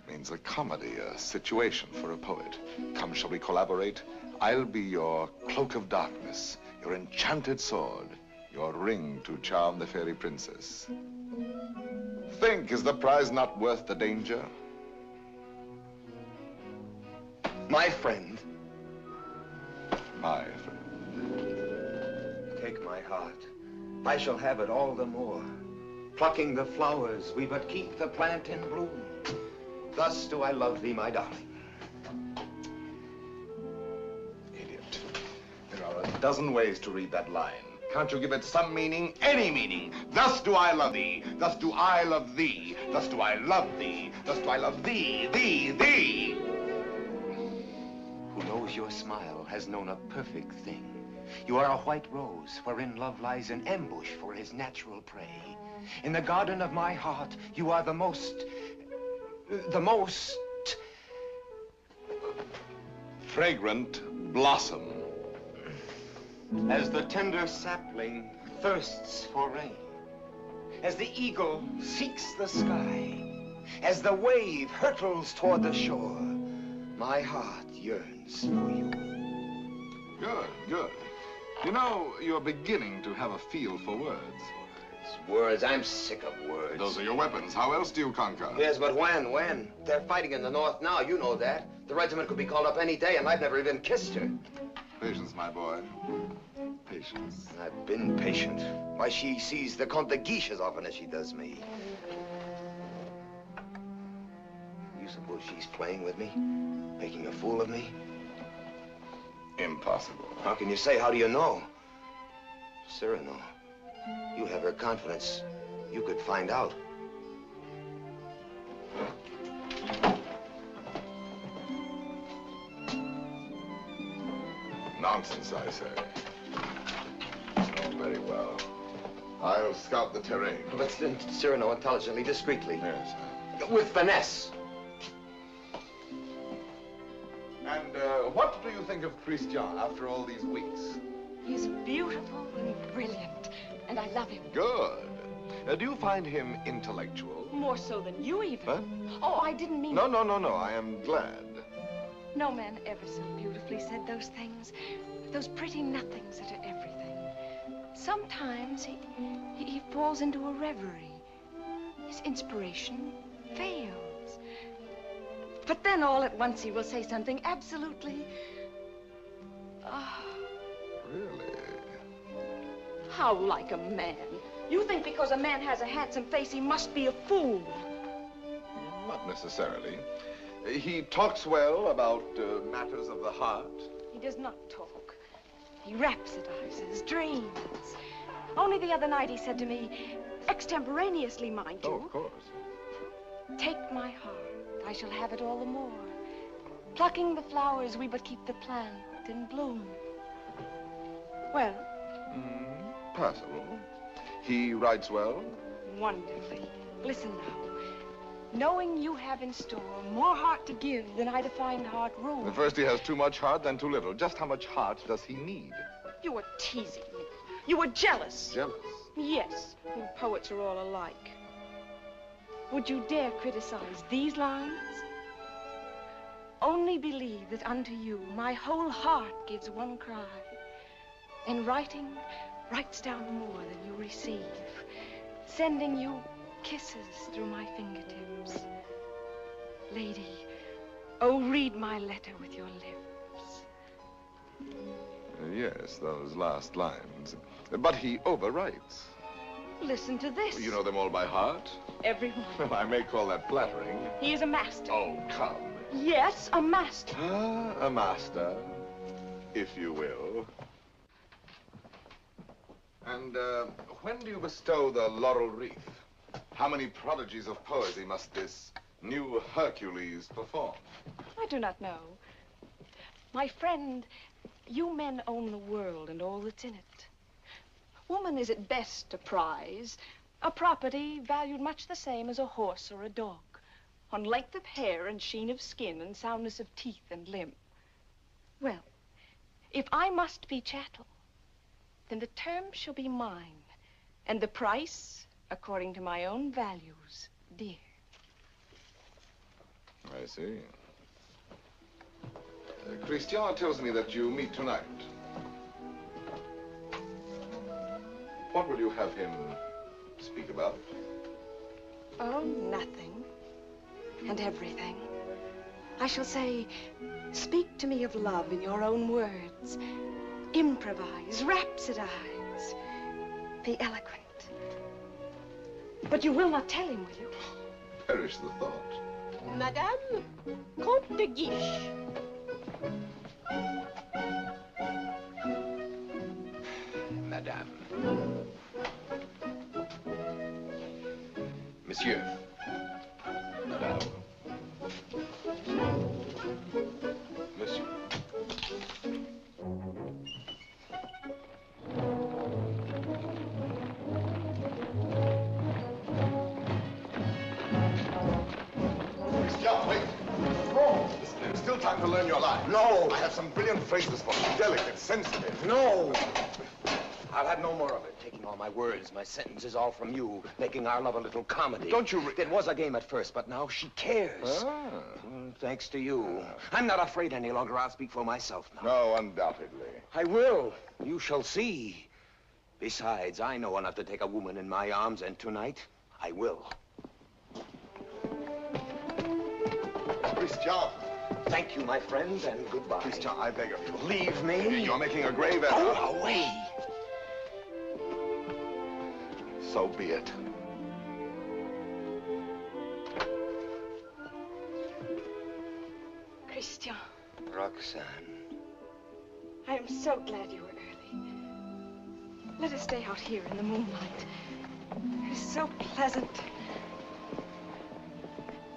means a comedy, a situation for a poet. Come, shall we collaborate? I'll be your cloak of darkness, your enchanted sword, your ring to charm the fairy princess. Think, is the prize not worth the danger? My friend. My friend. Take my heart. I shall have it all the more. Plucking the flowers, we but keep the plant in bloom. Thus do I love thee, my darling. Idiot. There are a dozen ways to read that line. Can't you give it some meaning? Any meaning. Thus do I love thee. Thus do I love thee. Thus do I love thee. Thus do I love thee, thee. Who knows your smile has known a perfect thing. You are a white rose wherein love lies in ambush for his natural prey. In the garden of my heart, you are the most fragrant blossom. As the tender sapling thirsts for rain, as the eagle seeks the sky, as the wave hurtles toward the shore, my heart yearns for you. Good, good. You know, you're beginning to have a feel for words. Words, I'm sick of words. Those are your weapons. How else do you conquer? Yes, but when? They're fighting in the north now, you know that. The regiment could be called up any day, and I've never even kissed her. Patience, my boy. Patience. I've been patient. Why, she sees the Comte de Guiche as often as she does me. You suppose she's playing with me? Making a fool of me? Impossible. How can you say? How do you know? Cyrano, you have her confidence. You could find out. Nonsense, I say. Oh, very well. I'll scout the terrain. But Cyrano, intelligently, discreetly. Yes. With finesse. And what do you think of Christian after all these weeks? He's beautiful and brilliant, and I love him. Good. Do you find him intellectual? More so than you, even. Huh? Oh, I didn't mean... No. I am glad. No man ever so beautifully said those things. Those pretty nothings that are everything. Sometimes he falls into a reverie. His inspiration fails. But then all at once he will say something absolutely... Really? How like a man. You think because a man has a handsome face, he must be a fool. Not necessarily. He talks well about matters of the heart. He does not talk. He rhapsodizes, dreams. Only the other night he said to me, Extemporaneously, mind you. Oh, of course. Take my heart, I shall have it all the more. Plucking the flowers, we but keep the plant in bloom. Well? Passable. He writes well? Wonderfully. Listen now. Knowing you have in store more heart to give than I to find heart room. First he has too much heart, then too little. Just how much heart does he need? You were teasing me. You were jealous. Jealous? Yes. You poets are all alike. Would you dare criticize these lines? Only believe that unto you my whole heart gives one cry. And writing, writes down more than you receive, sending you kisses through my fingertips. Lady, oh, read my letter with your lips. Yes, those last lines. But he overwrites. Listen to this. You know them all by heart? Every one. Well, I may call that flattering. He is a master. Oh, come. Yes, a master. Ah, a master, if you will. And when do you bestow the laurel wreath? How many prodigies of poesy must this new Hercules perform? I do not know. My friend, you men own the world and all that's in it. Woman is at best a prize, a property valued much the same as a horse or a dog, on length of hair and sheen of skin and soundness of teeth and limb. Well, if I must be chattel, then the term shall be mine, and the price, according to my own values, dear. I see. Christian tells me that you meet tonight. What will you have him speak about? Oh, nothing. And everything. I shall say, speak to me of love in your own words. Improvise, rhapsodize. Be eloquent. But you will not tell him, will you? Perish the thought. Madame, Comte de Guiche. Madame. Monsieur. Madame. Monsieur. Christian, wait. No. There's still time to learn your line. No. I have some brilliant phrases for you. Delicate, sensitive. No. I'll have no more of it. Taking all my words, my sentences, all from you. Making our love a little comedy. Don't you... It was a game at first, but now she cares. Ah. Thanks to you. I'm not afraid any longer. I'll speak for myself now. No, undoubtedly. I will. You shall see. Besides, I know enough to take a woman in my arms, and tonight, I will. Christian. Thank you, my friend, and goodbye. Christian, I beg of you. Leave me. You're making a grave error. Go away. So be it. Christian. Roxane. I am so glad you were early. Let us stay out here in the moonlight. It is so pleasant.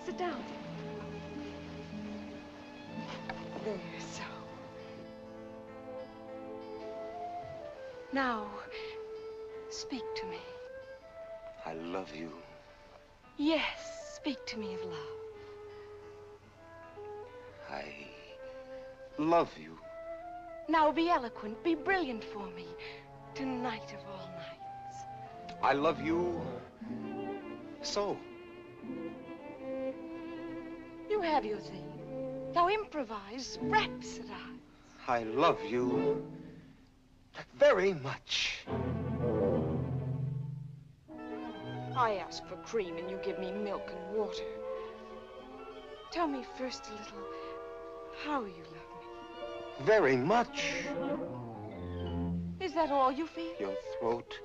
Sit down. There, so. Now, speak to me. I love you. Yes, speak to me of love. I love you. Now be eloquent, be brilliant for me. Tonight of all nights. I love you so. You have your thing. Now improvise, rhapsodize. I love you very much. I ask for cream and you give me milk and water. Tell me first a little how you love me. Very much. Is that all you feel? Your throat.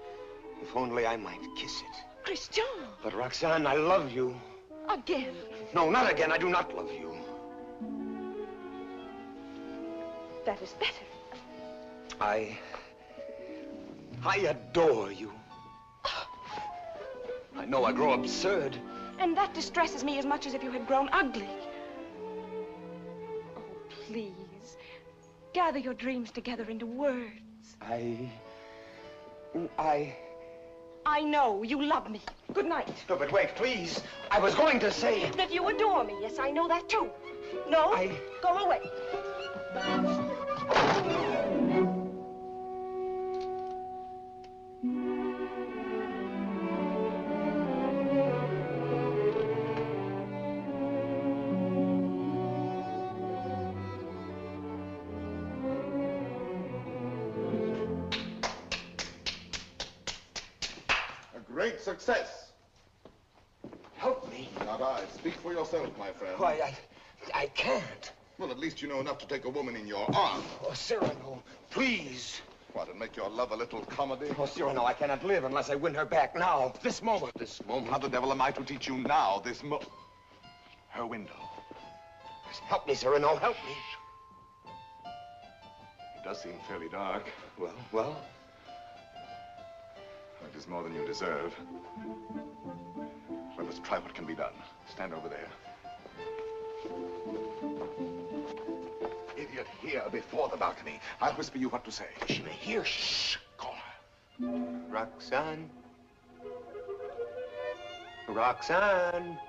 If only I might kiss it. Christian! But Roxane, I love you. Again? No, not again. I do not love you. That is better. I adore you. I know I grow absurd. And that distresses me as much as if you had grown ugly. Oh, please. Gather your dreams together into words. I know you love me. Good night. No, but wait, please. I was going to say... That you adore me. Yes, I know that too. No, go away. Great success. Help me. Not I. Speak for yourself, my friend. Why, I can't. Well, at least you know enough to take a woman in your arms. Oh, Cyrano, please. What, and make your love a little comedy? Oh, Cyrano, I cannot live unless I win her back now. This moment. This moment? How the devil am I to teach you now, her window? Help me, Cyrano, help me. It does seem fairly dark. Well? It is more than you deserve. Well, let's try what can be done. Stand over there. Idiot, here before the balcony. I'll whisper you what to say. She may hear. Shh. Call her. Roxane. Roxane.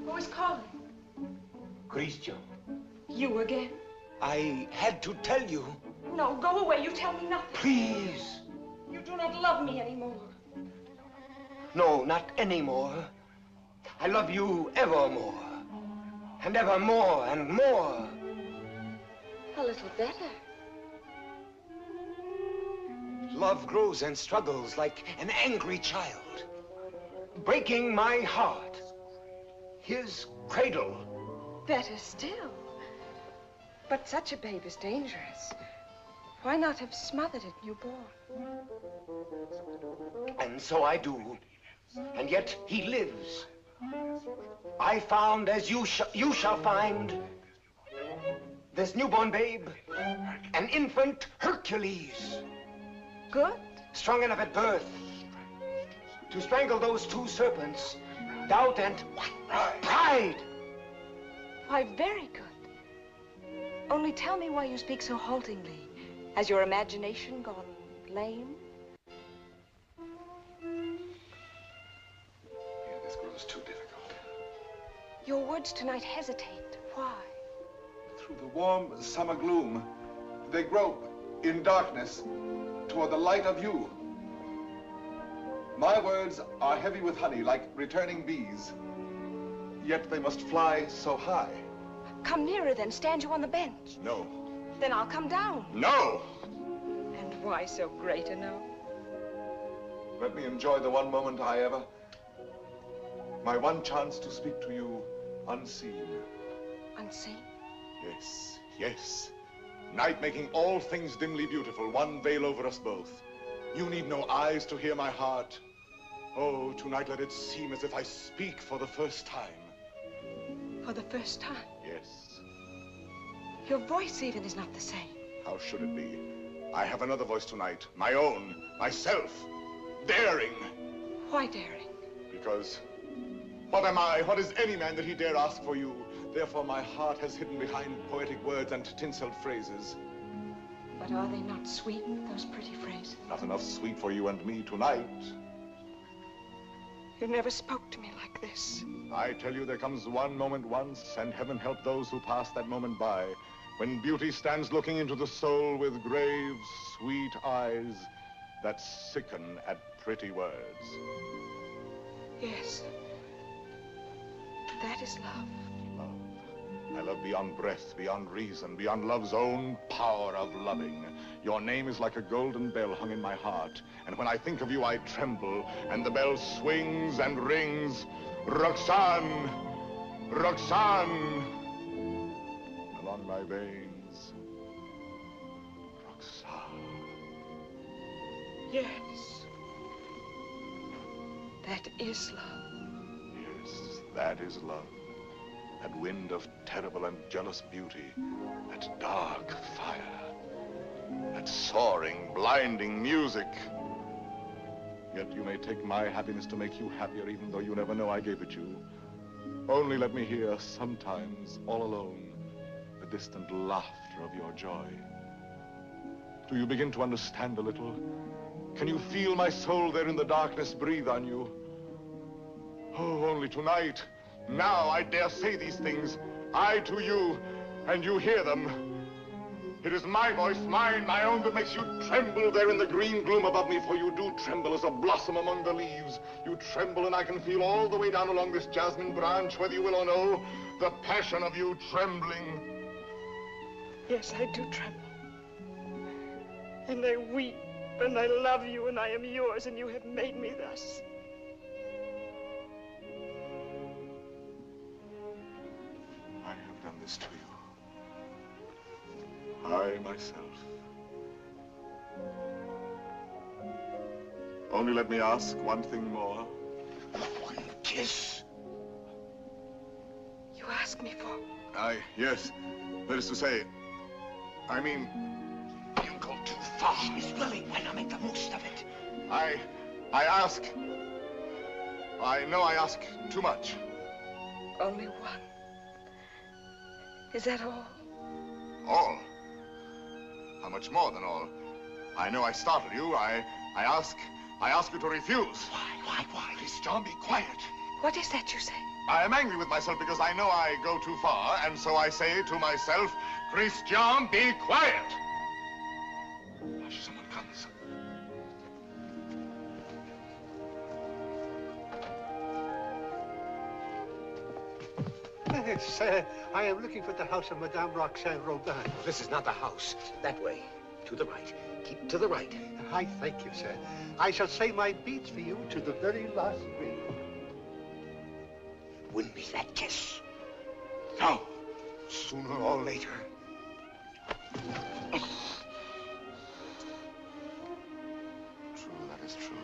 Who is calling? Guiche. You again? I had to tell you. No, go away. You tell me nothing. Please. You do not love me anymore. No, not anymore. I love you evermore. And evermore and more. A little better. Love grows and struggles like an angry child, breaking my heart. His cradle. Better still. But such a babe is dangerous. Why not have smothered it newborn? And so I do. And yet he lives. I found, as you shall find, this newborn babe, an infant Hercules. Good. Strong enough at birth to strangle those two serpents, doubt and pride. Why, very good. Only tell me why you speak so haltingly. Has your imagination gone lame? Yeah, this grows too difficult. Your words tonight hesitate. Why? Through the warm summer gloom, they grope in darkness toward the light of you. My words are heavy with honey, like returning bees. Yet they must fly so high. Come nearer then. Stand you on the bench. No. Then I'll come down. No! And why so great a no? Let me enjoy the one moment I ever... My one chance to speak to you unseen. Unseen? Yes, yes. Night making all things dimly beautiful, one veil over us both. You need no eyes to hear my heart. Oh, tonight let it seem as if I speak for the first time. For the first time? Yes. Your voice even is not the same. How should it be? I have another voice tonight, my own, myself, daring. Why daring? Because what am I, what is any man that he dare ask for you? Therefore my heart has hidden behind poetic words and tinseled phrases. But are they not sweet, those pretty phrases? Not enough sweet for you and me tonight. You never spoke to me like this. I tell you, there comes one moment once, and heaven help those who pass that moment by, when beauty stands looking into the soul with grave, sweet eyes that sicken at pretty words. Yes. That is love. Love. I love beyond breath, beyond reason, beyond love's own power of loving. Your name is like a golden bell hung in my heart, and when I think of you, I tremble, and the bell swings and rings. Roxane! Roxane! Along my veins. Roxane. Yes. That is love. Yes, that is love. That wind of terrible and jealous beauty. That dark fire. That soul soaring, blinding music. Yet you may take my happiness to make you happier, even though you never know I gave it you. Only let me hear, sometimes, all alone, the distant laughter of your joy. Do you begin to understand a little? Can you feel my soul there in the darkness breathe on you? Oh, only tonight, now I dare say these things, I to you, and you hear them. It is my voice, mine, my own, that makes you tremble there in the green gloom above me, for you do tremble as a blossom among the leaves. You tremble, and I can feel all the way down along this jasmine branch, whether you will or no, the passion of you trembling. Yes, I do tremble. And I weep, and I love you, and I am yours, and you have made me thus. I have done this to you. I, myself. Only let me ask one thing more. One kiss. You ask me for? Yes. That is to say, I mean, You go too far. She's willing. Why not make the most of it? I ask. I know I ask too much. Only one. Is that all? All? How much more than all? I know I startled you. I ask you to refuse. Why? Please, John, be quiet. What is that you say? I am angry with myself because I know I go too far, and so I say to myself, Christian, be quiet. Hush, someone comes. Yes, I am looking for the house of Madame Roxane Robin. This is not the house. That way. To the right. Keep to the right. I thank you, sir. I shall say my beads for you to the very last ring. Win me that kiss. No. Sooner or later. True, that is true.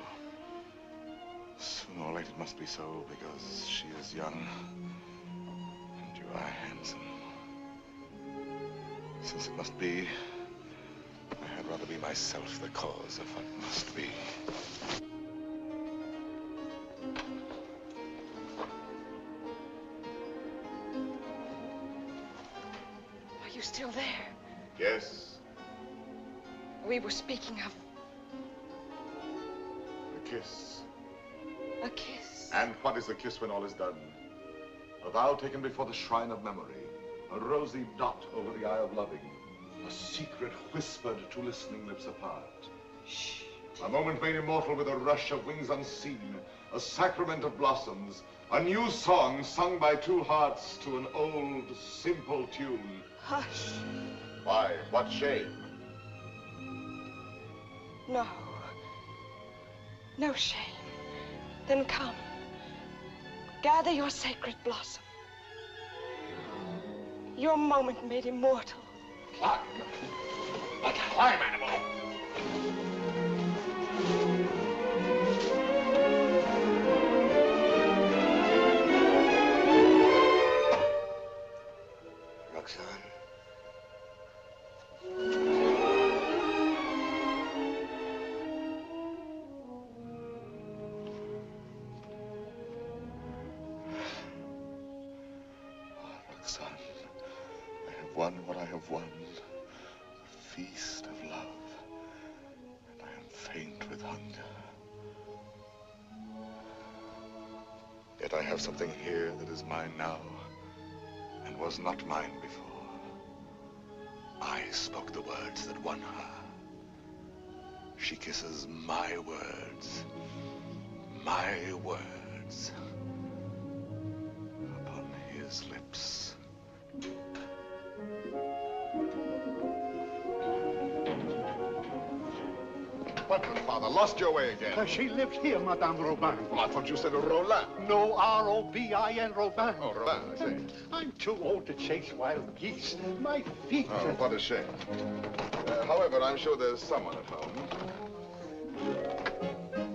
Sooner or later it must be so, because she is young. And you are handsome. Since it must be, I had rather be myself the cause of what must be. Are you still there? Yes. We were speaking of A kiss. a kiss. And what is a kiss when all is done? A vow taken before the shrine of memory. A rosy dot over the eye of loving. A secret whispered to listening lips apart. Shh. A moment made immortal with a rush of wings unseen. A sacrament of blossoms. A new song sung by two hearts to an old, simple tune. Hush. Why? What shame? No. No shame. Then come. Gather your sacred blossom. Your moment made immortal. Climb. Like a climb animal. Roxane. Roxane, I have won what I have won. A feast of love. And I am faint with hunger. Yet I have something here that is mine now, and was not mine before. I spoke the words that won her. She kisses my words. My words. Upon his lips. What, good father? Lost your way again? She lives here, Madame Robin. Well, I thought you said Roland. No, R-O-B-I-N, Robin. Oh, Roland, I see. I'm too old to chase wild geese. My feet... Oh, what a shame. However, I'm sure there's someone at home.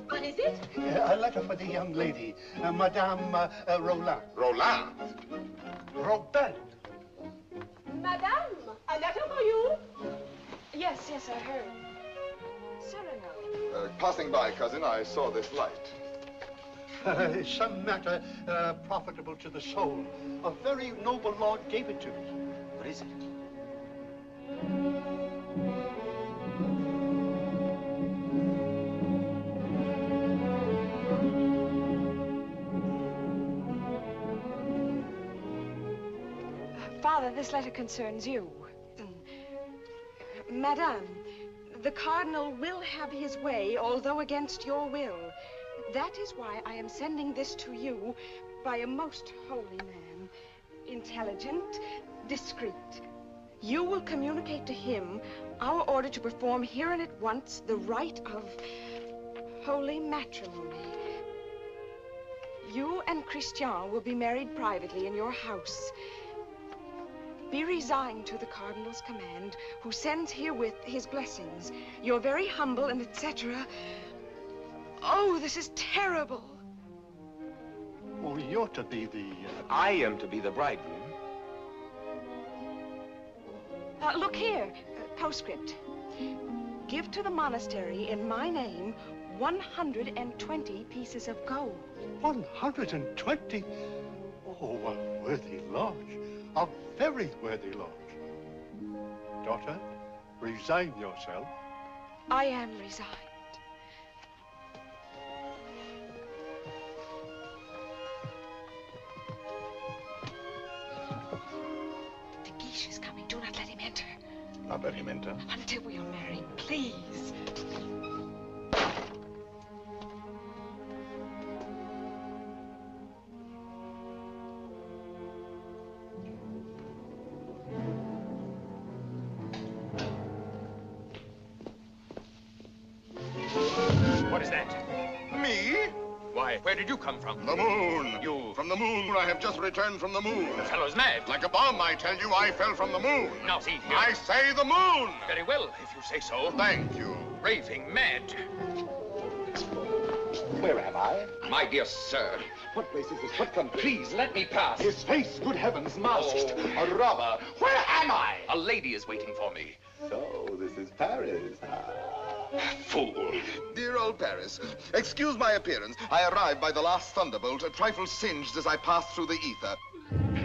What is it? A letter for the young lady, Madame Roland. Roland? Robin. Madame, a letter for you. Yes, I heard. Cyrano. Passing by, cousin, I saw this light. Some matter profitable to the soul. A very noble lord gave it to me. What is it? Father, this letter concerns you. Madame, the Cardinal will have his way, although against your will. That is why I am sending this to you by a most holy man. Intelligent, discreet. You will communicate to him our order to perform here and at once the rite of holy matrimony. You and Christian will be married privately in your house. Be resigned to the Cardinal's command, who sends herewith his blessings. You're very humble and etc. Oh, this is terrible. Oh, you're to be the... I am to be the bridegroom. Look here, postscript. Give to the monastery in my name 120 pieces of gold. 120? Oh, a worthy lodge. A very worthy lodge. Daughter, resign yourself. I am resigned. The Guiche is coming. Do not let him enter. Not let him enter. Until we are married, please. What is that? Me? Why, where did you come from? The moon. You... From the moon. I have just returned from the moon. The fellow's mad. Like a bomb, I tell you, I fell from the moon. Now, see here. I say the moon. Very well, if you say so. Thank you. Raving mad. Where am I? My dear sir. What place is this? What country? Please, let me pass. His face, good heavens, masked. A robber. Where am I? A lady is waiting for me. So, this is Paris. Fool. Dear old Paris, excuse my appearance. I arrived by the last thunderbolt, a trifle singed as I passed through the ether.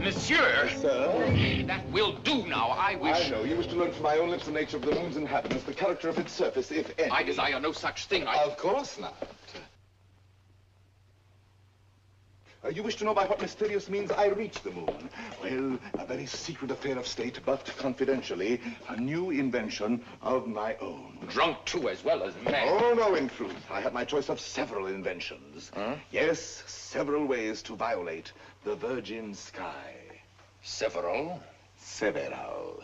Monsieur! Sir? That will do now. I wish... I know. You wish to learn from my own lips the nature of the moon's inhabitants, the character of its surface, if any. I desire no such thing. Of course not. You wish to know by what mysterious means I reached the moon? Well, a very secret affair of state, but confidentially, a new invention of my own. Drunk, too, as well as mad. Oh, no, in truth. I had my choice of several inventions. Huh? Yes, several ways to violate the virgin sky. Several? Several.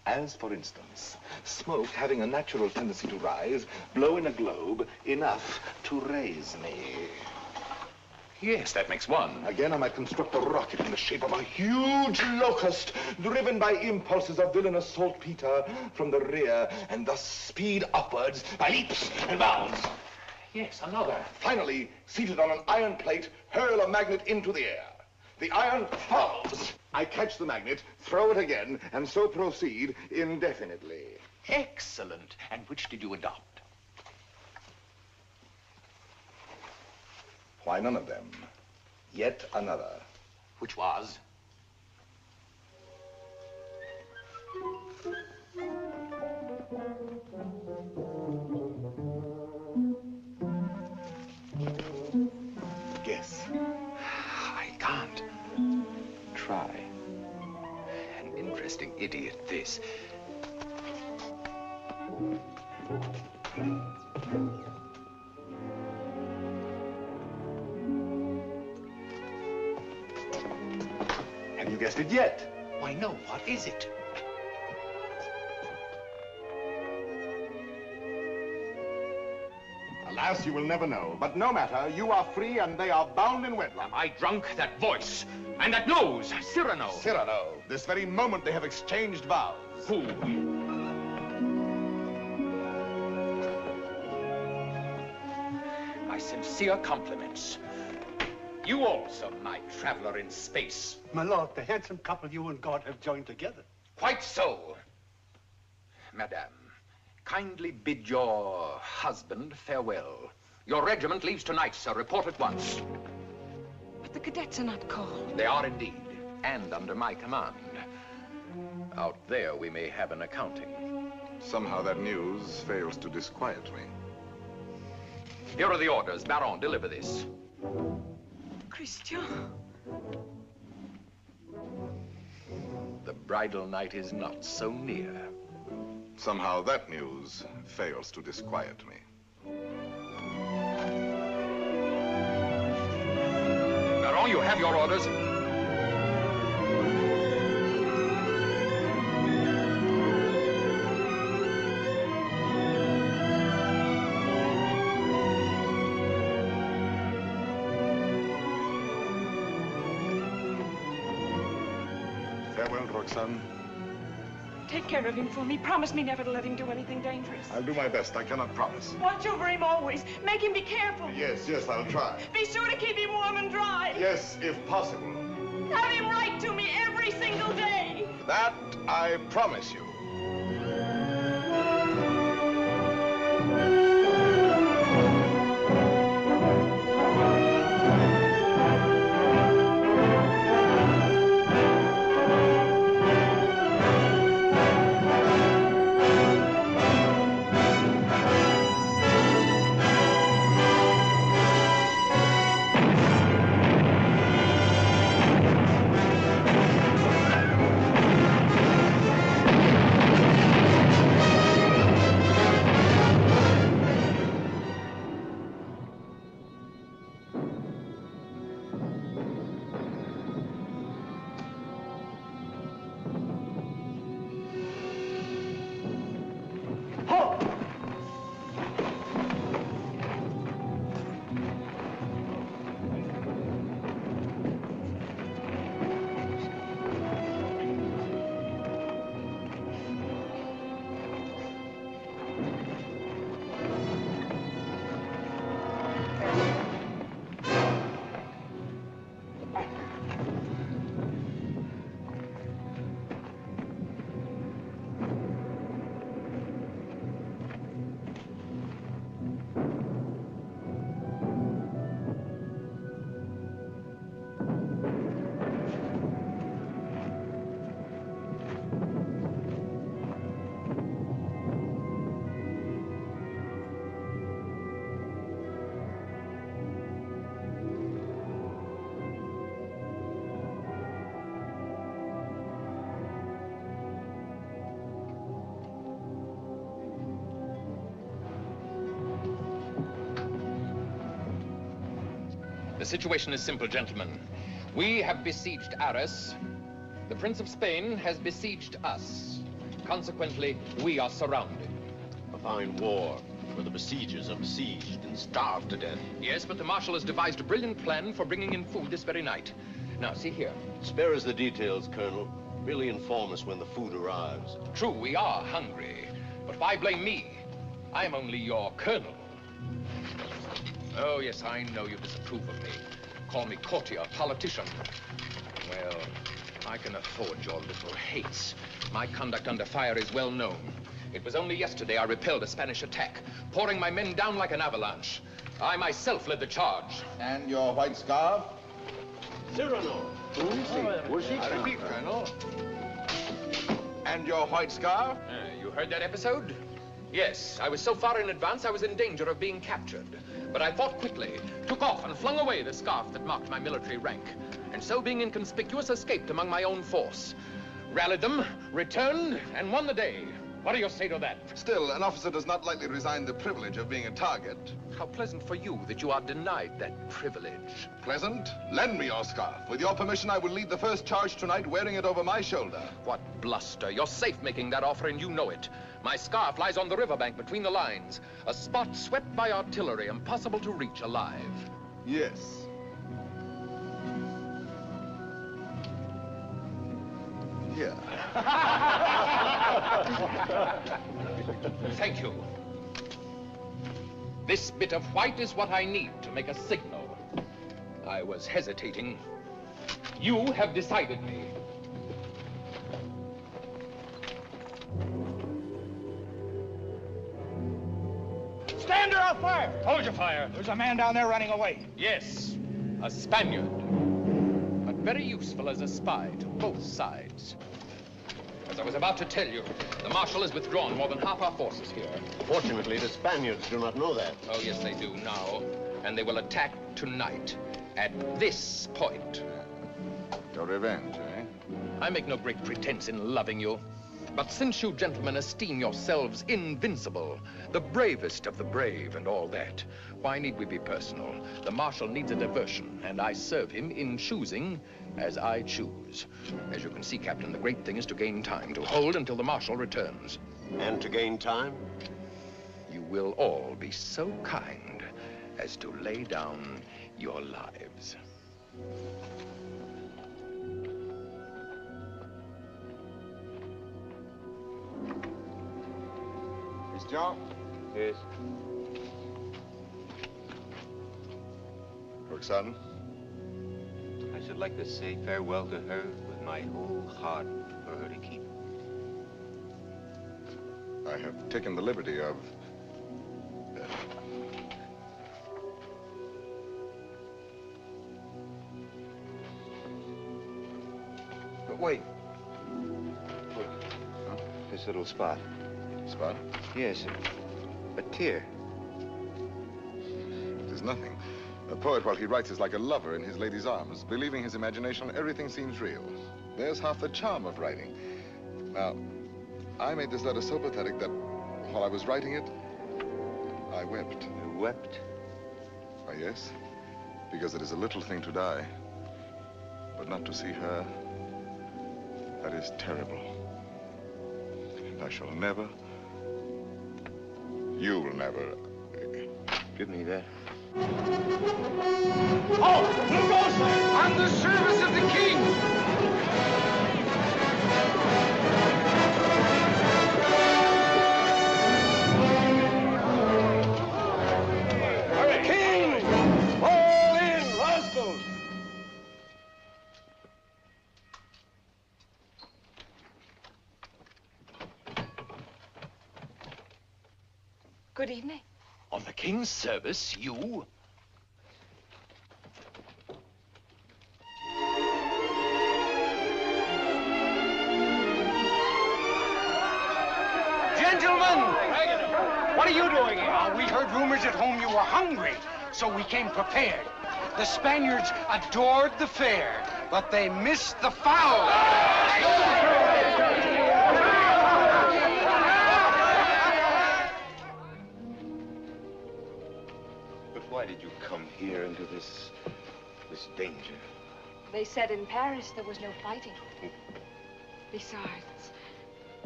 As, for instance, smoke having a natural tendency to rise, blow in a globe enough to raise me. Yes, that makes one. Again, I might construct a rocket in the shape of a huge locust, driven by impulses of villainous saltpeter from the rear, and thus speed upwards by leaps and bounds. Yes, another. Finally, seated on an iron plate, hurl a magnet into the air. The iron falls. I catch the magnet, throw it again, and so proceed indefinitely. Excellent. And which did you adopt? Why, none of them. Yet another. Which was? Guess. I can't. Try. An interesting idiot, this. Have you guessed it yet? Why, no. What is it? Alas, you will never know. But no matter, you are free and they are bound in wedlock. Am I drunk? That voice. And that nose. Cyrano. Cyrano. This very moment they have exchanged vows. Who? My sincere compliments. You also, my traveler in space. My lord, the handsome couple you and God have joined together. Quite so. Madame, kindly bid your husband farewell. Your regiment leaves tonight, sir. Report at once. But the cadets are not called. They are indeed, and under my command. Out there, we may have an accounting. Somehow that news fails to disquiet me. Here are the orders. Baron, deliver this. Christian. The bridal night is not so near. Somehow that news fails to disquiet me. Baron, you have your orders. Farewell, Roxane. Take care of him for me. Promise me never to let him do anything dangerous. I'll do my best. I cannot promise. Watch over him always. Make him be careful. Yes, I'll try. Be sure to keep him warm and dry. Yes, if possible. Have him write to me every single day. That I promise you. The situation is simple, gentlemen. We have besieged Arras. The Prince of Spain has besieged us. Consequently, we are surrounded. A fine war, where the besiegers are besieged and starved to death. Yes, but the Marshal has devised a brilliant plan for bringing in food this very night. Now, see here. Spare us the details, Colonel. Really inform us when the food arrives. True, we are hungry. But why blame me? I'm only your colonel. Oh, yes, I know you disapprove of me. Call me courtier, politician. Well, I can afford your little hates. My conduct under fire is well known. It was only yesterday I repelled a Spanish attack, pouring my men down like an avalanche. I myself led the charge. And your white scarf? Cyrano. I repeat, Colonel. And your white scarf? You heard that episode? Yes, I was so far in advance I was in danger of being captured. But I fought quickly, took off and flung away the scarf that marked my military rank, and so being inconspicuous, escaped among my own force. Rallied them, returned, and won the day. What do you say to that? Still, an officer does not lightly resign the privilege of being a target. How pleasant for you that you are denied that privilege. Pleasant? Lend me your scarf. With your permission, I will lead the first charge tonight wearing it over my shoulder. What bluster. You're safe making that offer, and you know it. My scarf lies on the riverbank between the lines, a spot swept by artillery, impossible to reach alive. Yes. Here. Thank you. This bit of white is what I need to make a signal. I was hesitating. You have decided me. Stand or I'll fire! Hold your fire. There's a man down there running away. Yes, a Spaniard. But very useful as a spy to both sides. As I was about to tell you, the Marshal has withdrawn more than half our forces here. Fortunately, the Spaniards do not know that. Oh, yes, they do now. And they will attack tonight at this point. Your revenge, eh? I make no great pretense in loving you. But since you gentlemen esteem yourselves invincible, the bravest of the brave and all that, why need we be personal? The Marshal needs a diversion, and I serve him in choosing as I choose. As you can see, Captain, the great thing is to gain time, to hold until the Marshal returns. And to gain time? You will all be so kind as to lay down your lives. John? Yes. Roxane? I should like to say farewell to her with my whole heart for her to keep. I have taken the liberty of... But wait. Huh? This little spot. Spot? Yes, a tear. It is nothing. A poet, while he writes, is like a lover in his lady's arms. Believing his imagination, everything seems real. There's half the charm of writing. Now, I made this letter so pathetic that while I was writing it, I wept. You wept? Why, yes. Because it is a little thing to die. But not to see her, that is terrible. And I shall never... You will never... Give me that. Oh, who goes there? On the service of the king! King! Fall in, rascals! Good evening. On the king's service, you? Gentlemen! What are you doing here? We heard rumors at home you were hungry, so we came prepared. The Spaniards adored the fair, but they missed the fowl. Why did you come here into this danger? They said in Paris there was no fighting. Besides,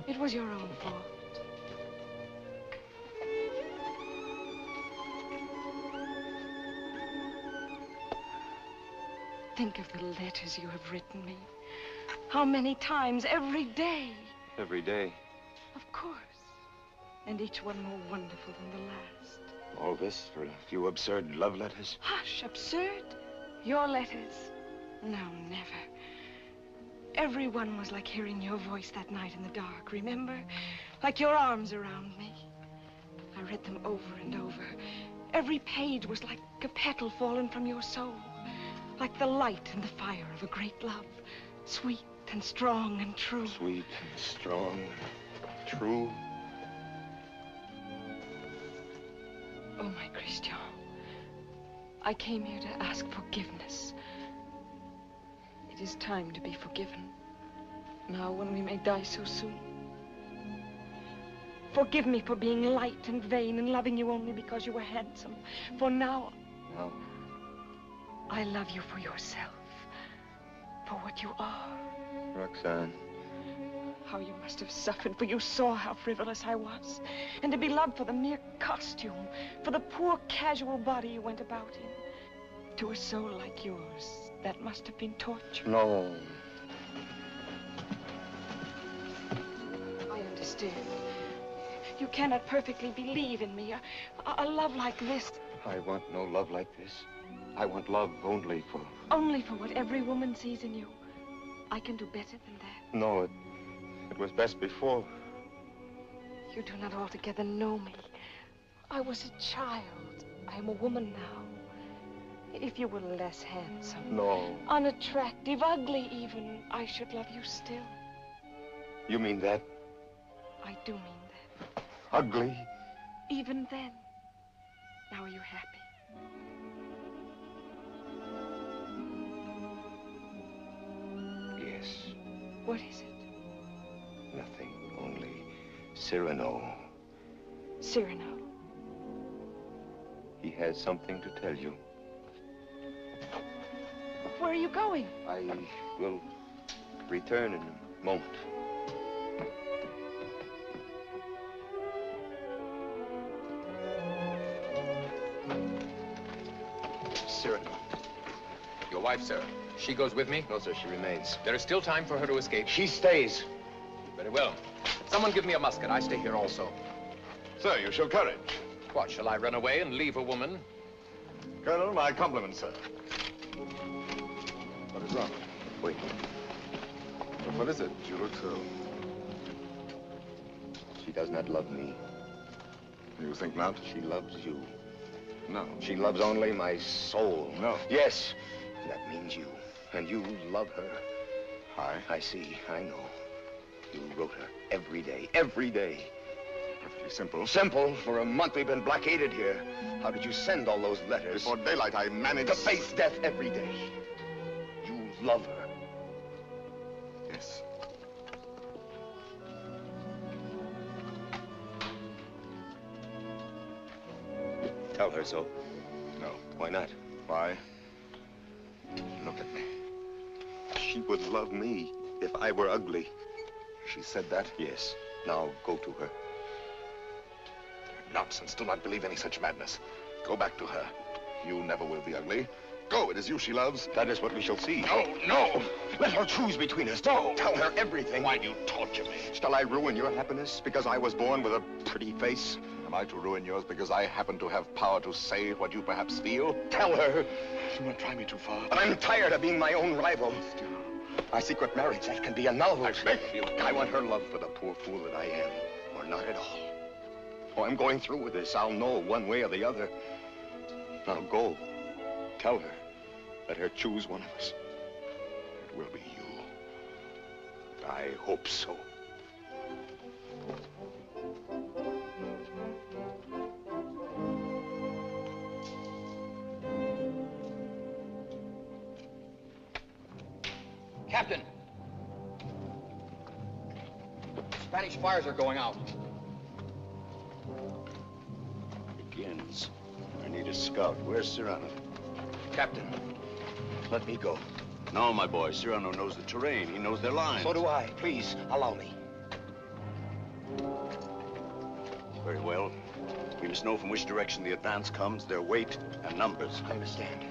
it was your own fault. Think of the letters you have written me. How many times every day? Every day. Of course. And each one more wonderful than the last. All this for a few absurd love letters? Hush, absurd? Your letters? No, never. Every one was like hearing your voice that night in the dark, remember? Like your arms around me. I read them over and over. Every page was like a petal fallen from your soul. Like the light and the fire of a great love. Sweet and strong and true. Sweet and strong, true. Oh, my Christian, I came here to ask forgiveness. It is time to be forgiven. Now, when we may die so soon. Forgive me for being light and vain and loving you only because you were handsome. For now, No. I love you for yourself. For what you are. Roxane. How you must have suffered, for you saw how frivolous I was. And to be loved for the mere costume, for the poor casual body you went about in. To a soul like yours, that must have been torture. No. I understand. You cannot perfectly believe in me. A love like this. I want no love like this. I want love only for... Only for what every woman sees in you. I can do better than that. No, it was best before. You do not altogether know me. I was a child. I am a woman now. If you were less handsome. No. Unattractive, ugly even, I should love you still. You mean that? I do mean that. Ugly? Even then. Now are you happy? Yes. What is it? Nothing. Only Cyrano. Cyrano. He has something to tell you. Where are you going? I will return in a moment. Cyrano. Your wife, sir. She goes with me? No, sir, she remains. There is still time for her to escape. She stays. Very well. Someone give me a musket. I stay here also. Sir, you show courage. What, shall I run away and leave a woman? Colonel, my compliments, sir. What is wrong? Wait. What is it? You look so... She does not love me. You think not? She loves you. No. She loves only my soul. No. Yes. That means you. And you love her. I I see. I know. You wrote her every day. Every day. Perfectly simple. Simple. For a month we've been blockaded here. How did you send all those letters? Before daylight, I managed... To face death every day. You love her. Yes. Tell her so. No. Why not? Why? Look at me. She would love me if I were ugly. She said that? Yes. Now go to her. Nonsense. Do not believe any such madness. Go back to her. You never will be ugly. Go. It is you she loves. That is what we shall see. No, no. Let her choose between us. No. Tell her everything. Why do you torture me? Shall I ruin your happiness because I was born with a pretty face? Am I to ruin yours because I happen to have power to say what you perhaps feel? Tell her. Do not try me too far. But I'm tired of being my own rival. My secret marriage, that can be annulled. I beg of you. I want her love for the poor fool that I am, or not at all. Oh, I'm going through with this. I'll know one way or the other. Now go. Tell her. Let her choose one of us. It will be you. I hope so. Captain! Spanish fires are going out. Begins. I need a scout. Where's Cyrano? Captain, let me go. No, my boy. Cyrano knows the terrain. He knows their lines. So do I. Please, allow me. Very well. We must know from which direction the advance comes, their weight and numbers. I understand.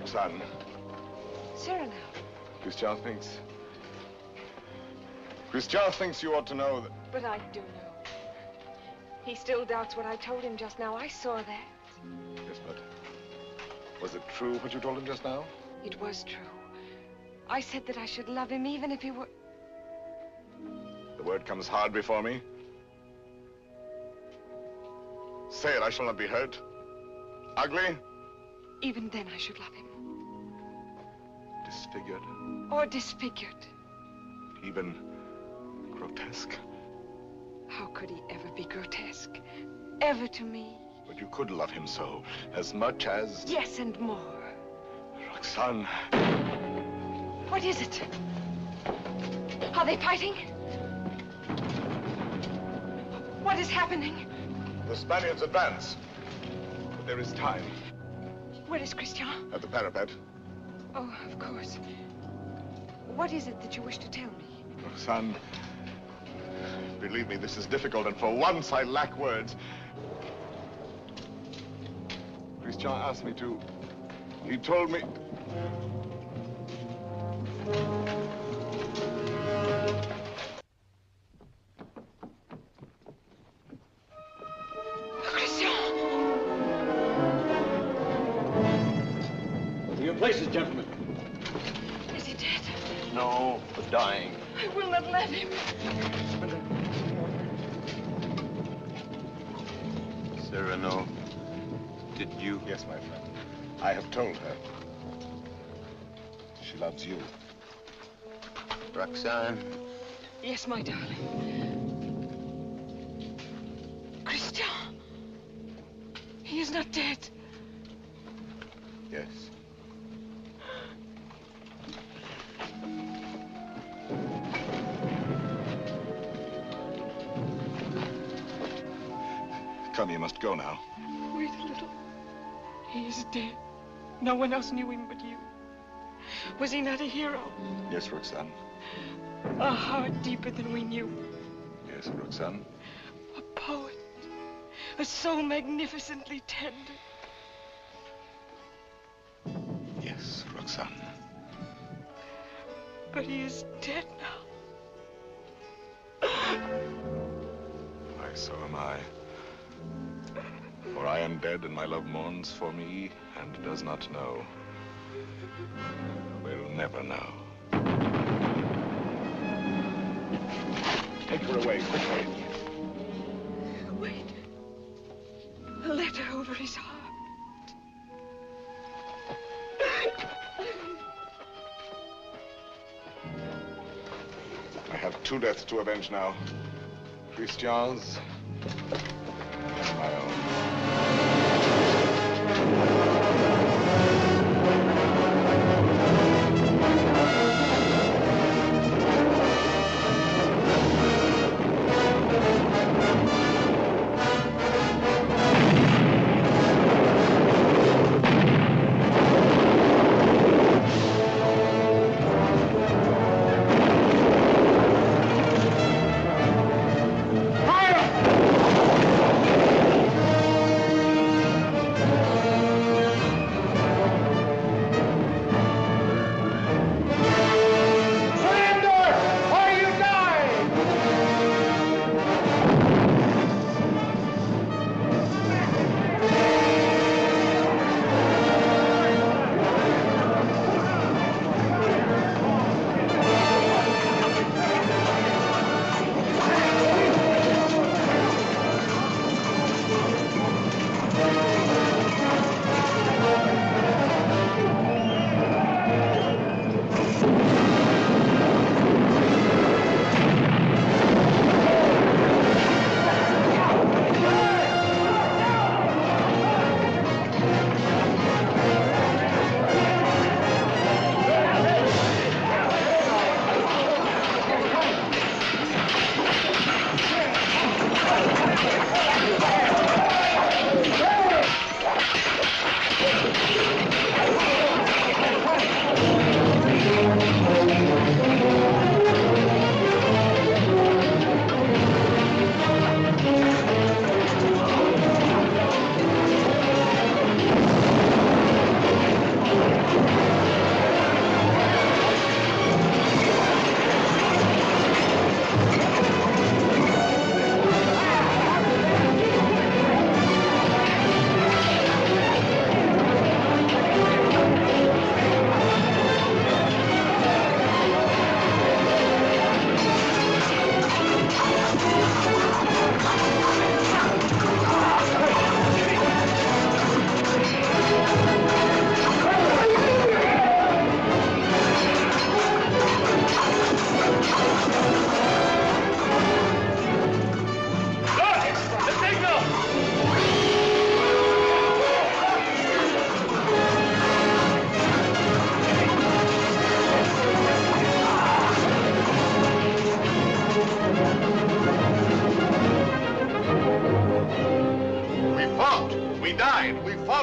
Son. Cyrano. Christian thinks you ought to know that... But I do know. He still doubts what I told him just now. I saw that. Yes, but was it true what you told him just now? It was true. I said that I should love him even if he were... The word comes hard before me. Say it, I shall not be hurt. Ugly? Even then I should love him. Disfigured? Or disfigured. Even grotesque? How could he ever be grotesque? Ever to me? But you could love him so, as much as... Yes, and more. Roxane. What is it? Are they fighting? What is happening? The Spaniards advance. But there is time. Where is Christian? At the parapet. Oh, of course. What is it that you wish to tell me? Roxane, believe me, this is difficult, and for once I lack words. Christian asked me to... He told me... Christian! places, gentlemen. Is he dead? No, but dying. I will not let him. Cyrano, did you? Yes, my friend. I have told her. She loves you. Roxane? Yes, my darling. Christian! He is not dead. Yes. Come, you must go now. Wait a little. He is dead. No one else knew him but you. Was he not a hero? Yes, Roxane. A heart deeper than we knew. Yes, Roxane. A poet. A soul magnificently tender. Yes, Roxane. But he is dead now. Why, so am I. For I am dead, and my love mourns for me, and does not know. Will never know. Take her away, quickly. Wait. A letter over his heart. I have 2 deaths to avenge now. Christian's and my own.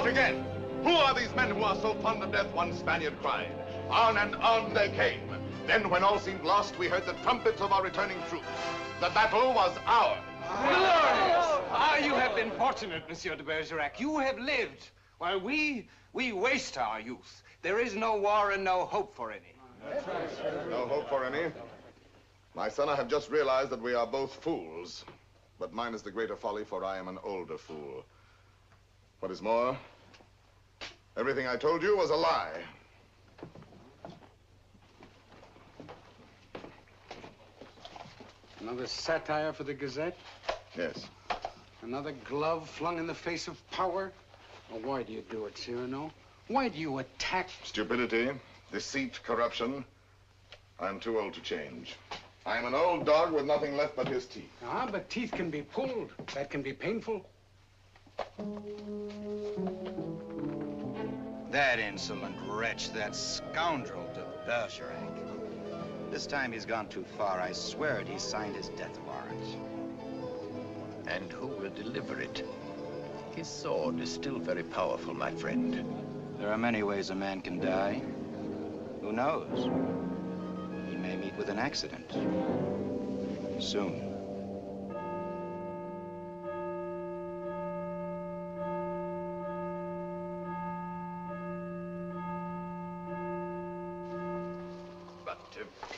Again. Who are these men who are so fond of death? One Spaniard cried. On and on they came. Then, when all seemed lost, we heard the trumpets of our returning troops. The battle was ours. Glorious! Ah, you have been fortunate, Monsieur de Bergerac. You have lived, while we waste our youth. There is no war and no hope for any. No hope for any? My son, I have just realized that we are both fools. But mine is the greater folly, for I am an older fool. What is more, everything I told you was a lie. Another satire for the Gazette? Yes. Another glove flung in the face of power? Well, why do you do it, Cyrano? Why do you attack? Stupidity, deceit, corruption. I'm too old to change. I'm an old dog with nothing left but his teeth. Ah, but teeth can be pulled. That can be painful. That insolent wretch, that scoundrel De Bergerac. This time he's gone too far. I swear it, he signed his death warrant. And who will deliver it? His sword is still very powerful, my friend. There are many ways a man can die. Who knows? He may meet with an accident. Soon.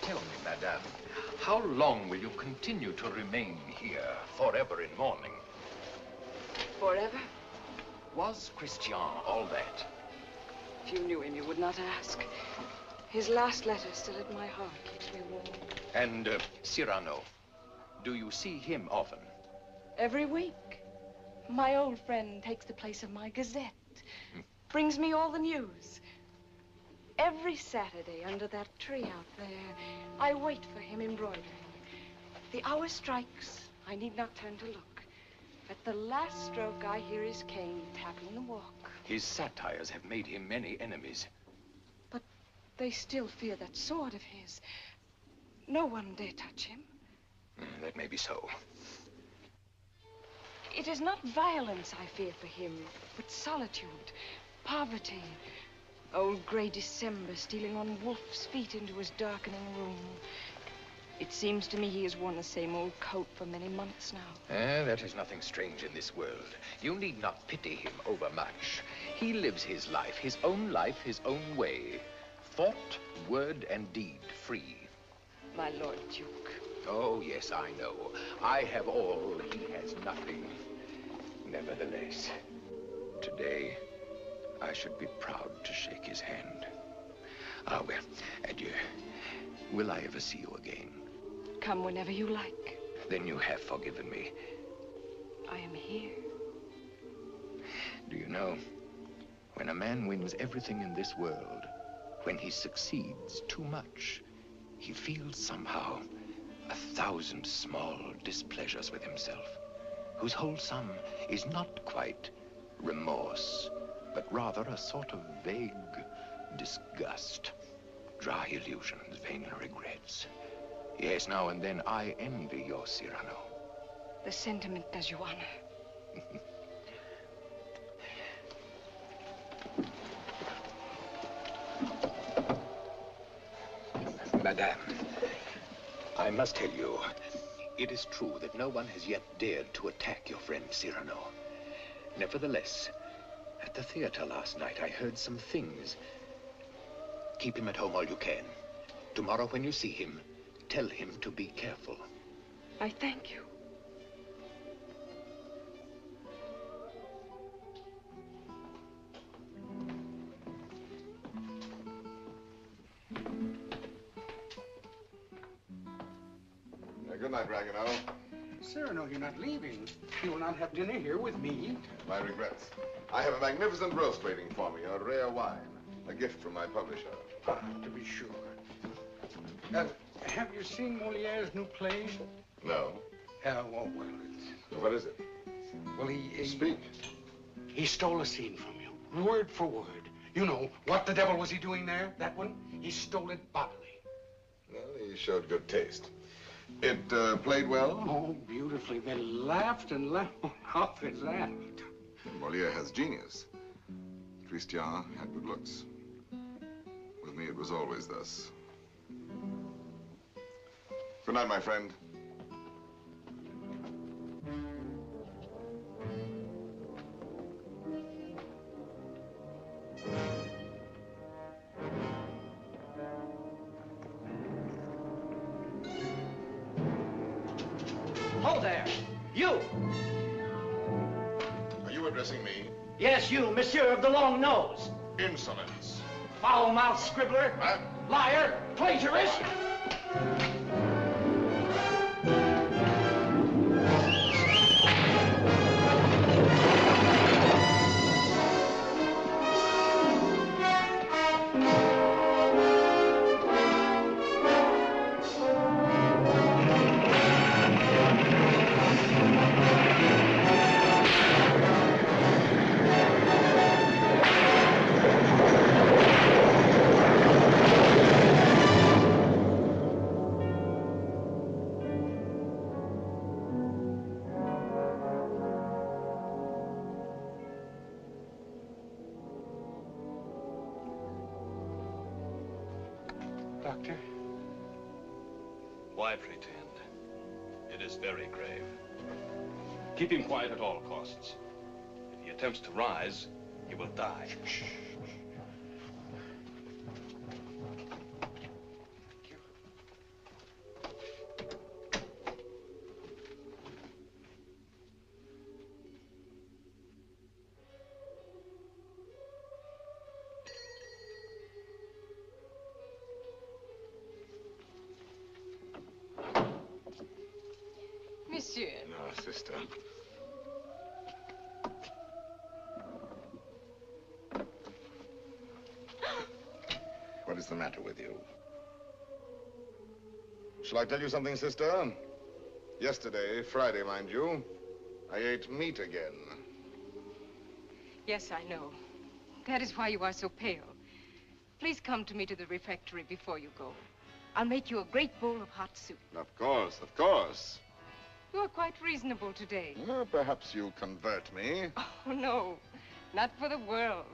Tell me, madame, how long will you continue to remain here, forever in mourning? Forever? Was Christian all that? If you knew him, you would not ask. His last letter still at my heart keeps me warm. And Cyrano, do you see him often? Every week. My old friend takes the place of my Gazette. Brings me all the news. Every Saturday under that tree out there, I wait for him embroidering. The hour strikes. I need not turn to look. At the last stroke, I hear his cane tapping the walk. His satires have made him many enemies. But they still fear that sword of his. No one dare touch him. That may be so. It is not violence I fear for him, but solitude, poverty. Old gray December stealing on wolf's feet into his darkening room. It seems to me he has worn the same old coat for many months now. That is nothing strange in this world. You need not pity him overmuch. He lives his life, his own way. Thought, word, and deed free. My Lord Duke. Oh, yes, I know. I have all, he has nothing. Nevertheless, today, I should be proud to shake his hand. Ah, well, adieu. Will I ever see you again? Come whenever you like. Then you have forgiven me. I am here. Do you know, when a man wins everything in this world, when he succeeds too much, he feels somehow 1,000 small displeasures with himself, whose whole sum is not quite remorse, but rather a sort of vague disgust, dry illusions, vain regrets. Yes, now and then I envy your Cyrano. The sentiment does you honor. Madame, I must tell you, it is true that no one has yet dared to attack your friend Cyrano. Nevertheless, at the theater last night, I heard some things. Keep him at home all you can. Tomorrow when you see him, tell him to be careful. I thank you. Good night, Ragueneau. Cyrano, you're not leaving. You will not have dinner here with me. My regrets. I have a magnificent roast waiting for me, a rare wine. A gift from my publisher. Ah, to be sure. Have you seen Moliere's new play? No. Oh, well, it's... What is it? Well, he... Speak. He stole a scene from you, word for word. You know, what the devil was he doing there? That one? He stole it bodily. Well, he showed good taste. It played well? Oh, beautifully. They laughed and laughed. How they laughed. Moliere has genius. Christian had good looks. With me, it was always thus. Good night, my friend. Hold there! You! Are you addressing me? Yes, you, Monsieur of the Long Nose. Insolence. Foul-mouthed scribbler. Liar. Plagiarist. Doctor? Why pretend? It is very grave. Keep him quiet at all costs. If he attempts to rise, he will die. Shh. Monsieur. No, sister. What is the matter with you? Shall I tell you something, sister? Yesterday, Friday, mind you, I ate meat again. Yes, I know. That is why you are so pale. Please come to me to the refectory before you go. I'll make you a great bowl of hot soup. Of course, of course. You are quite reasonable today. Well, perhaps you convert me. Oh, no. Not for the world.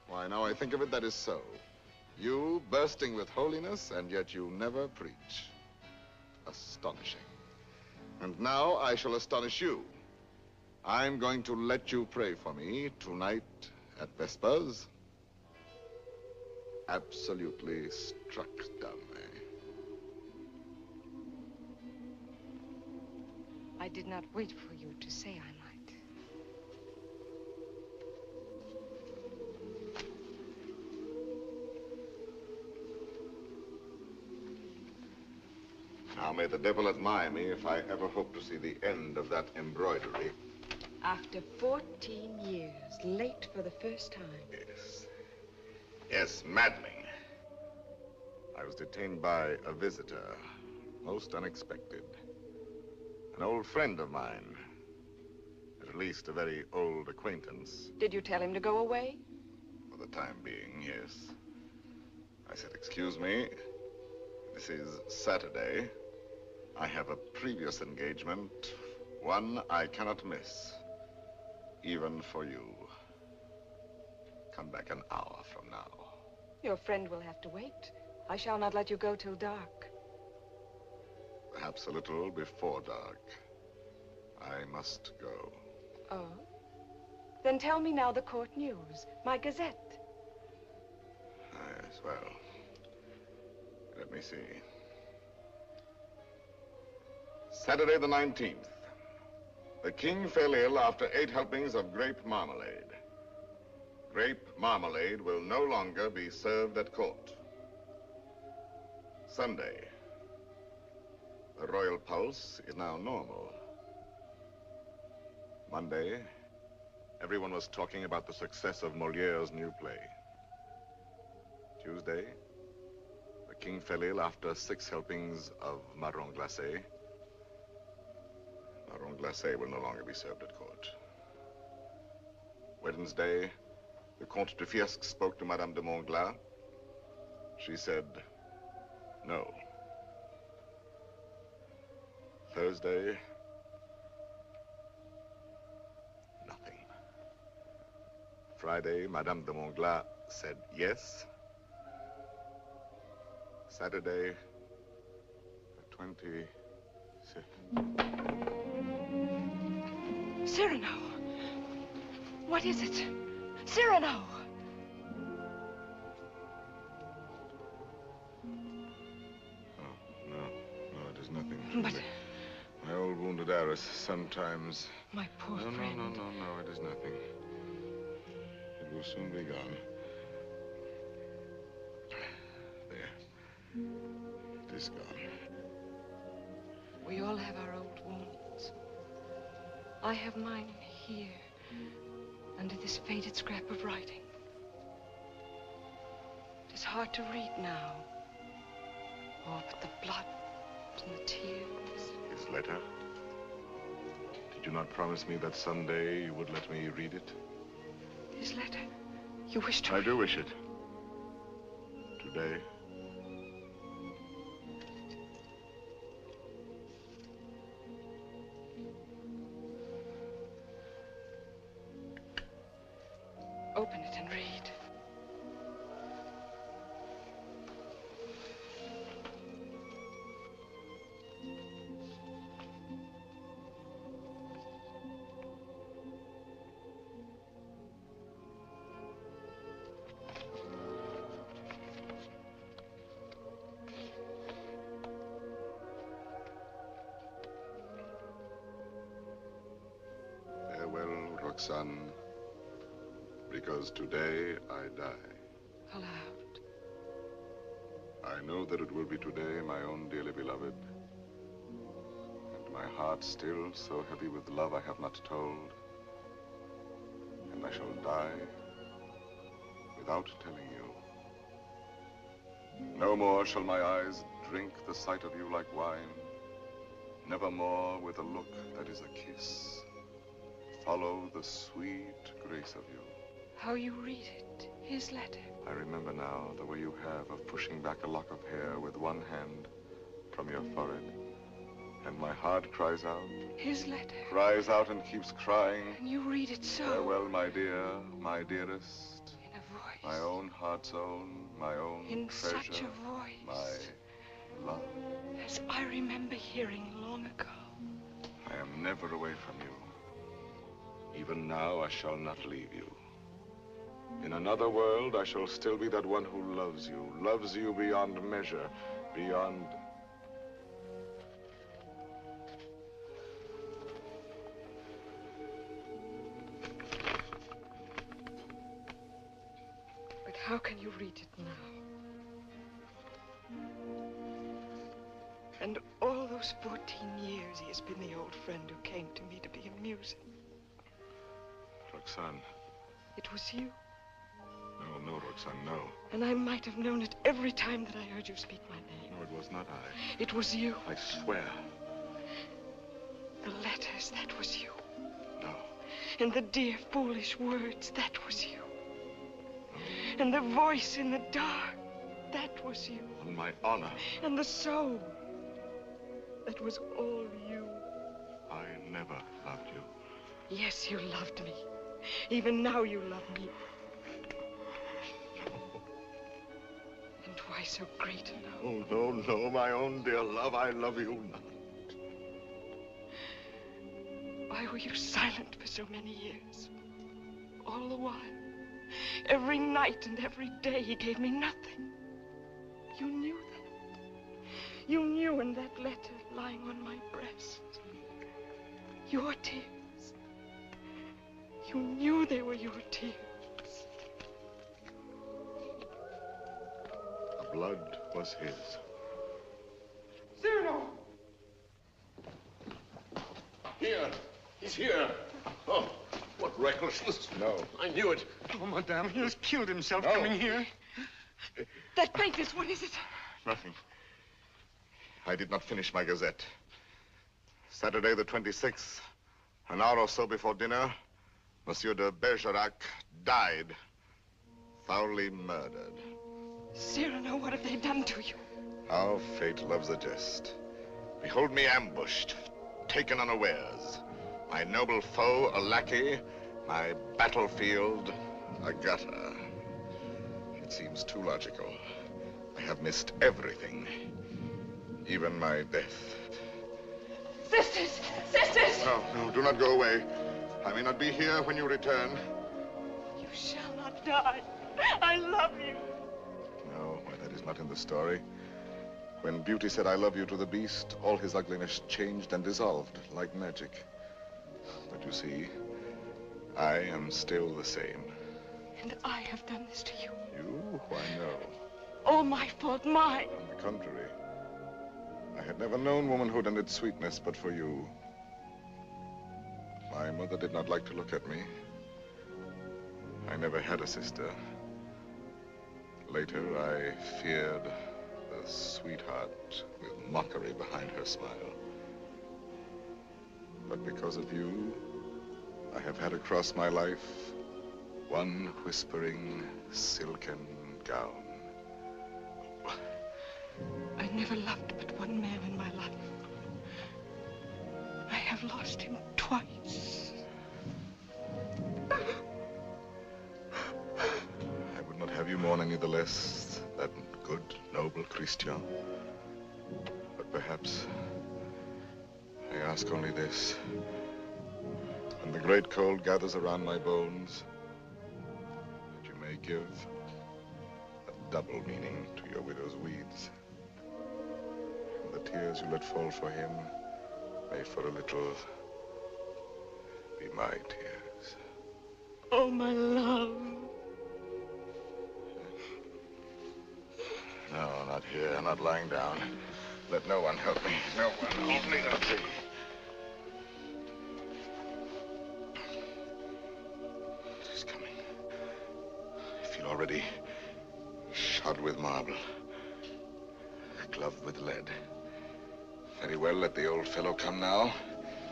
Why, now I think of it, that is so. You bursting with holiness, and yet you never preach. Astonishing. And now I shall astonish you. I'm going to let you pray for me tonight at Vespers. Absolutely struck dumb, eh? I did not wait for you to say I might. Now may the devil admire me if I ever hope to see the end of that embroidery. After 14 years, late for the first time. Yes. Yes, maddening. I was detained by a visitor, most unexpected. An old friend of mine. At least a very old acquaintance. Did you tell him to go away? For the time being, yes. I said, excuse me, this is Saturday. I have a previous engagement, one I cannot miss, even for you. Come back an hour from now. Your friend will have to wait. I shall not let you go till dark. Perhaps a little before dark. I must go. Oh? Then tell me now the court news. My Gazette. Yes, well. Let me see. Saturday the 19th. The king fell ill after 8 helpings of grape marmalade. Grape marmalade will no longer be served at court. Sunday. The royal pulse is now normal. Monday, everyone was talking about the success of Moliere's new play. Tuesday, the king fell ill after 6 helpings of marron glacé. Marron glacé will no longer be served at court. Wednesday, the Comte de Fiesque spoke to Madame de Montglat. She said, no. Thursday, nothing. Friday, Madame de Montglat said yes. Saturday, the 25th. Cyrano! What is it? Cyrano! No, it is nothing. But... my old wounded heiress sometimes... My poor friend. No, it is nothing. It will soon be gone. There. It is gone. We all have our old wounds. I have mine here, under this faded scrap of writing. It is hard to read now. Oh, but the blood and the tears. His letter? Did you not promise me that someday you would let me read it? His letter? You wish to... I do wish it. Today. Open it and read. Roxane, because today I die. Aloud. I know that it will be today, my own dearly beloved. And my heart still so heavy with love I have not told. And I shall die without telling you. No more shall my eyes drink the sight of you like wine. Nevermore with a look that is a kiss. Follow the sweet grace of you. How you read it, his letter. I remember now the way you have of pushing back a lock of hair with one hand from your forehead. And my heart cries out. His letter. Cries out and keeps crying. And you read it so. Farewell, my dear, my dearest. In a voice. My own heart's own, my own in treasure. Such a voice. My love. As I remember hearing long ago. I am never away from you. Even now, I shall not leave you. In another world, I shall still be that one who loves you beyond measure, beyond... But how can you read it now? And all those 14 years he has been the old friend who came to me to be amusing. Roxane. It was you. No, Roxane, no. And I might have known it every time that I heard you speak my name. No, it was not I. It was you. I swear. The letters, that was you. No. And the dear, foolish words, that was you. And the voice in the dark, that was you. On my honor. And the soul, that was all you. I never loved you. Yes, you loved me. Even now you love me. And why so great a love? Oh, no, my own dear love, I love you not. Why were you silent for so many years? All the while. Every night and every day he gave me nothing. You knew that. You knew in that letter lying on my breast. Your tears. You knew they were your tears. The blood was his. Cyrano! Here. He's here. Oh, what recklessness. No. I knew it. Oh, madame, he has killed himself coming here. That paintless, what is it? Nothing. I did not finish my Gazette. Saturday the 26th, an hour or so before dinner, Monsieur de Bergerac died, foully murdered. Cyrano, what have they done to you? How fate loves a jest. Behold me ambushed, taken unawares. My noble foe, a lackey, my battlefield, a gutter. It seems too logical. I have missed everything, even my death. Sisters! Sisters! No, do not go away. I may not be here when you return. You shall not die. I love you. No, that is not in the story. When Beauty said I love you to the beast, all his ugliness changed and dissolved like magic. But you see, I am still the same. And I have done this to you. You? Why, no. All my fault, mine. On the contrary. I had never known womanhood and its sweetness but for you. My mother did not like to look at me. I never had a sister. Later, I feared the sweetheart with mockery behind her smile. But because of you, I have had across my life one whispering silken gown. I never loved but one man in my life. I have lost him twice. I would not have you mourn any the less, that good, noble Christian. But perhaps I ask only this. When the great cold gathers around my bones, that you may give a double meaning to your widow's weeds. And the tears you let fall for him may for a little be my tears. Oh, my love. No, not here, not lying down. Let no one help me. No one, only the tree. It is coming. I feel already shod with marble, gloved with lead. Very well, let the old fellow come now.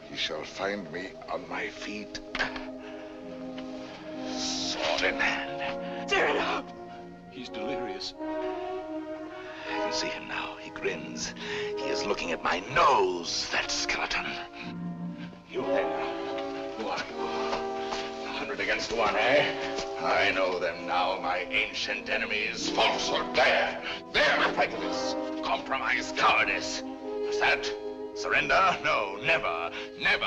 He shall find me on my feet. Sword in hand. Cyrano! He's delirious. I can see him now. He grins. He is looking at my nose, that skeleton. You there. Who are you? 100 against 1, eh? I know them now, my ancient enemies. Falsehood, there. There, prejudice. Compromise, cowardice. What's that? Surrender? No, never, never.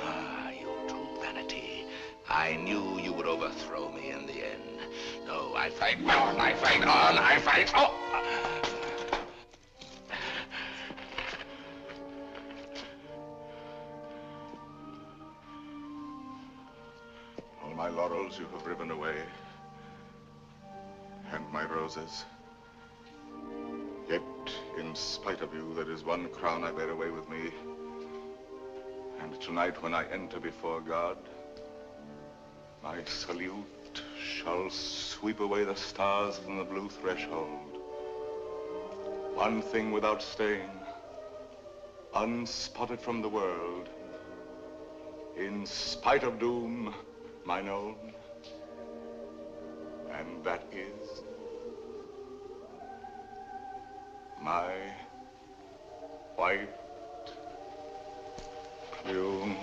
Ah, you true vanity. I knew you would overthrow me in the end. No, I fight on, I fight on, I fight on. All my laurels you have riven away, and my roses. Yet, in spite of you, there is one crown I bear away with me. And tonight, when I enter before God, my salute shall sweep away the stars from the blue threshold. One thing without stain, unspotted from the world, in spite of doom, mine own, and that is my white plume.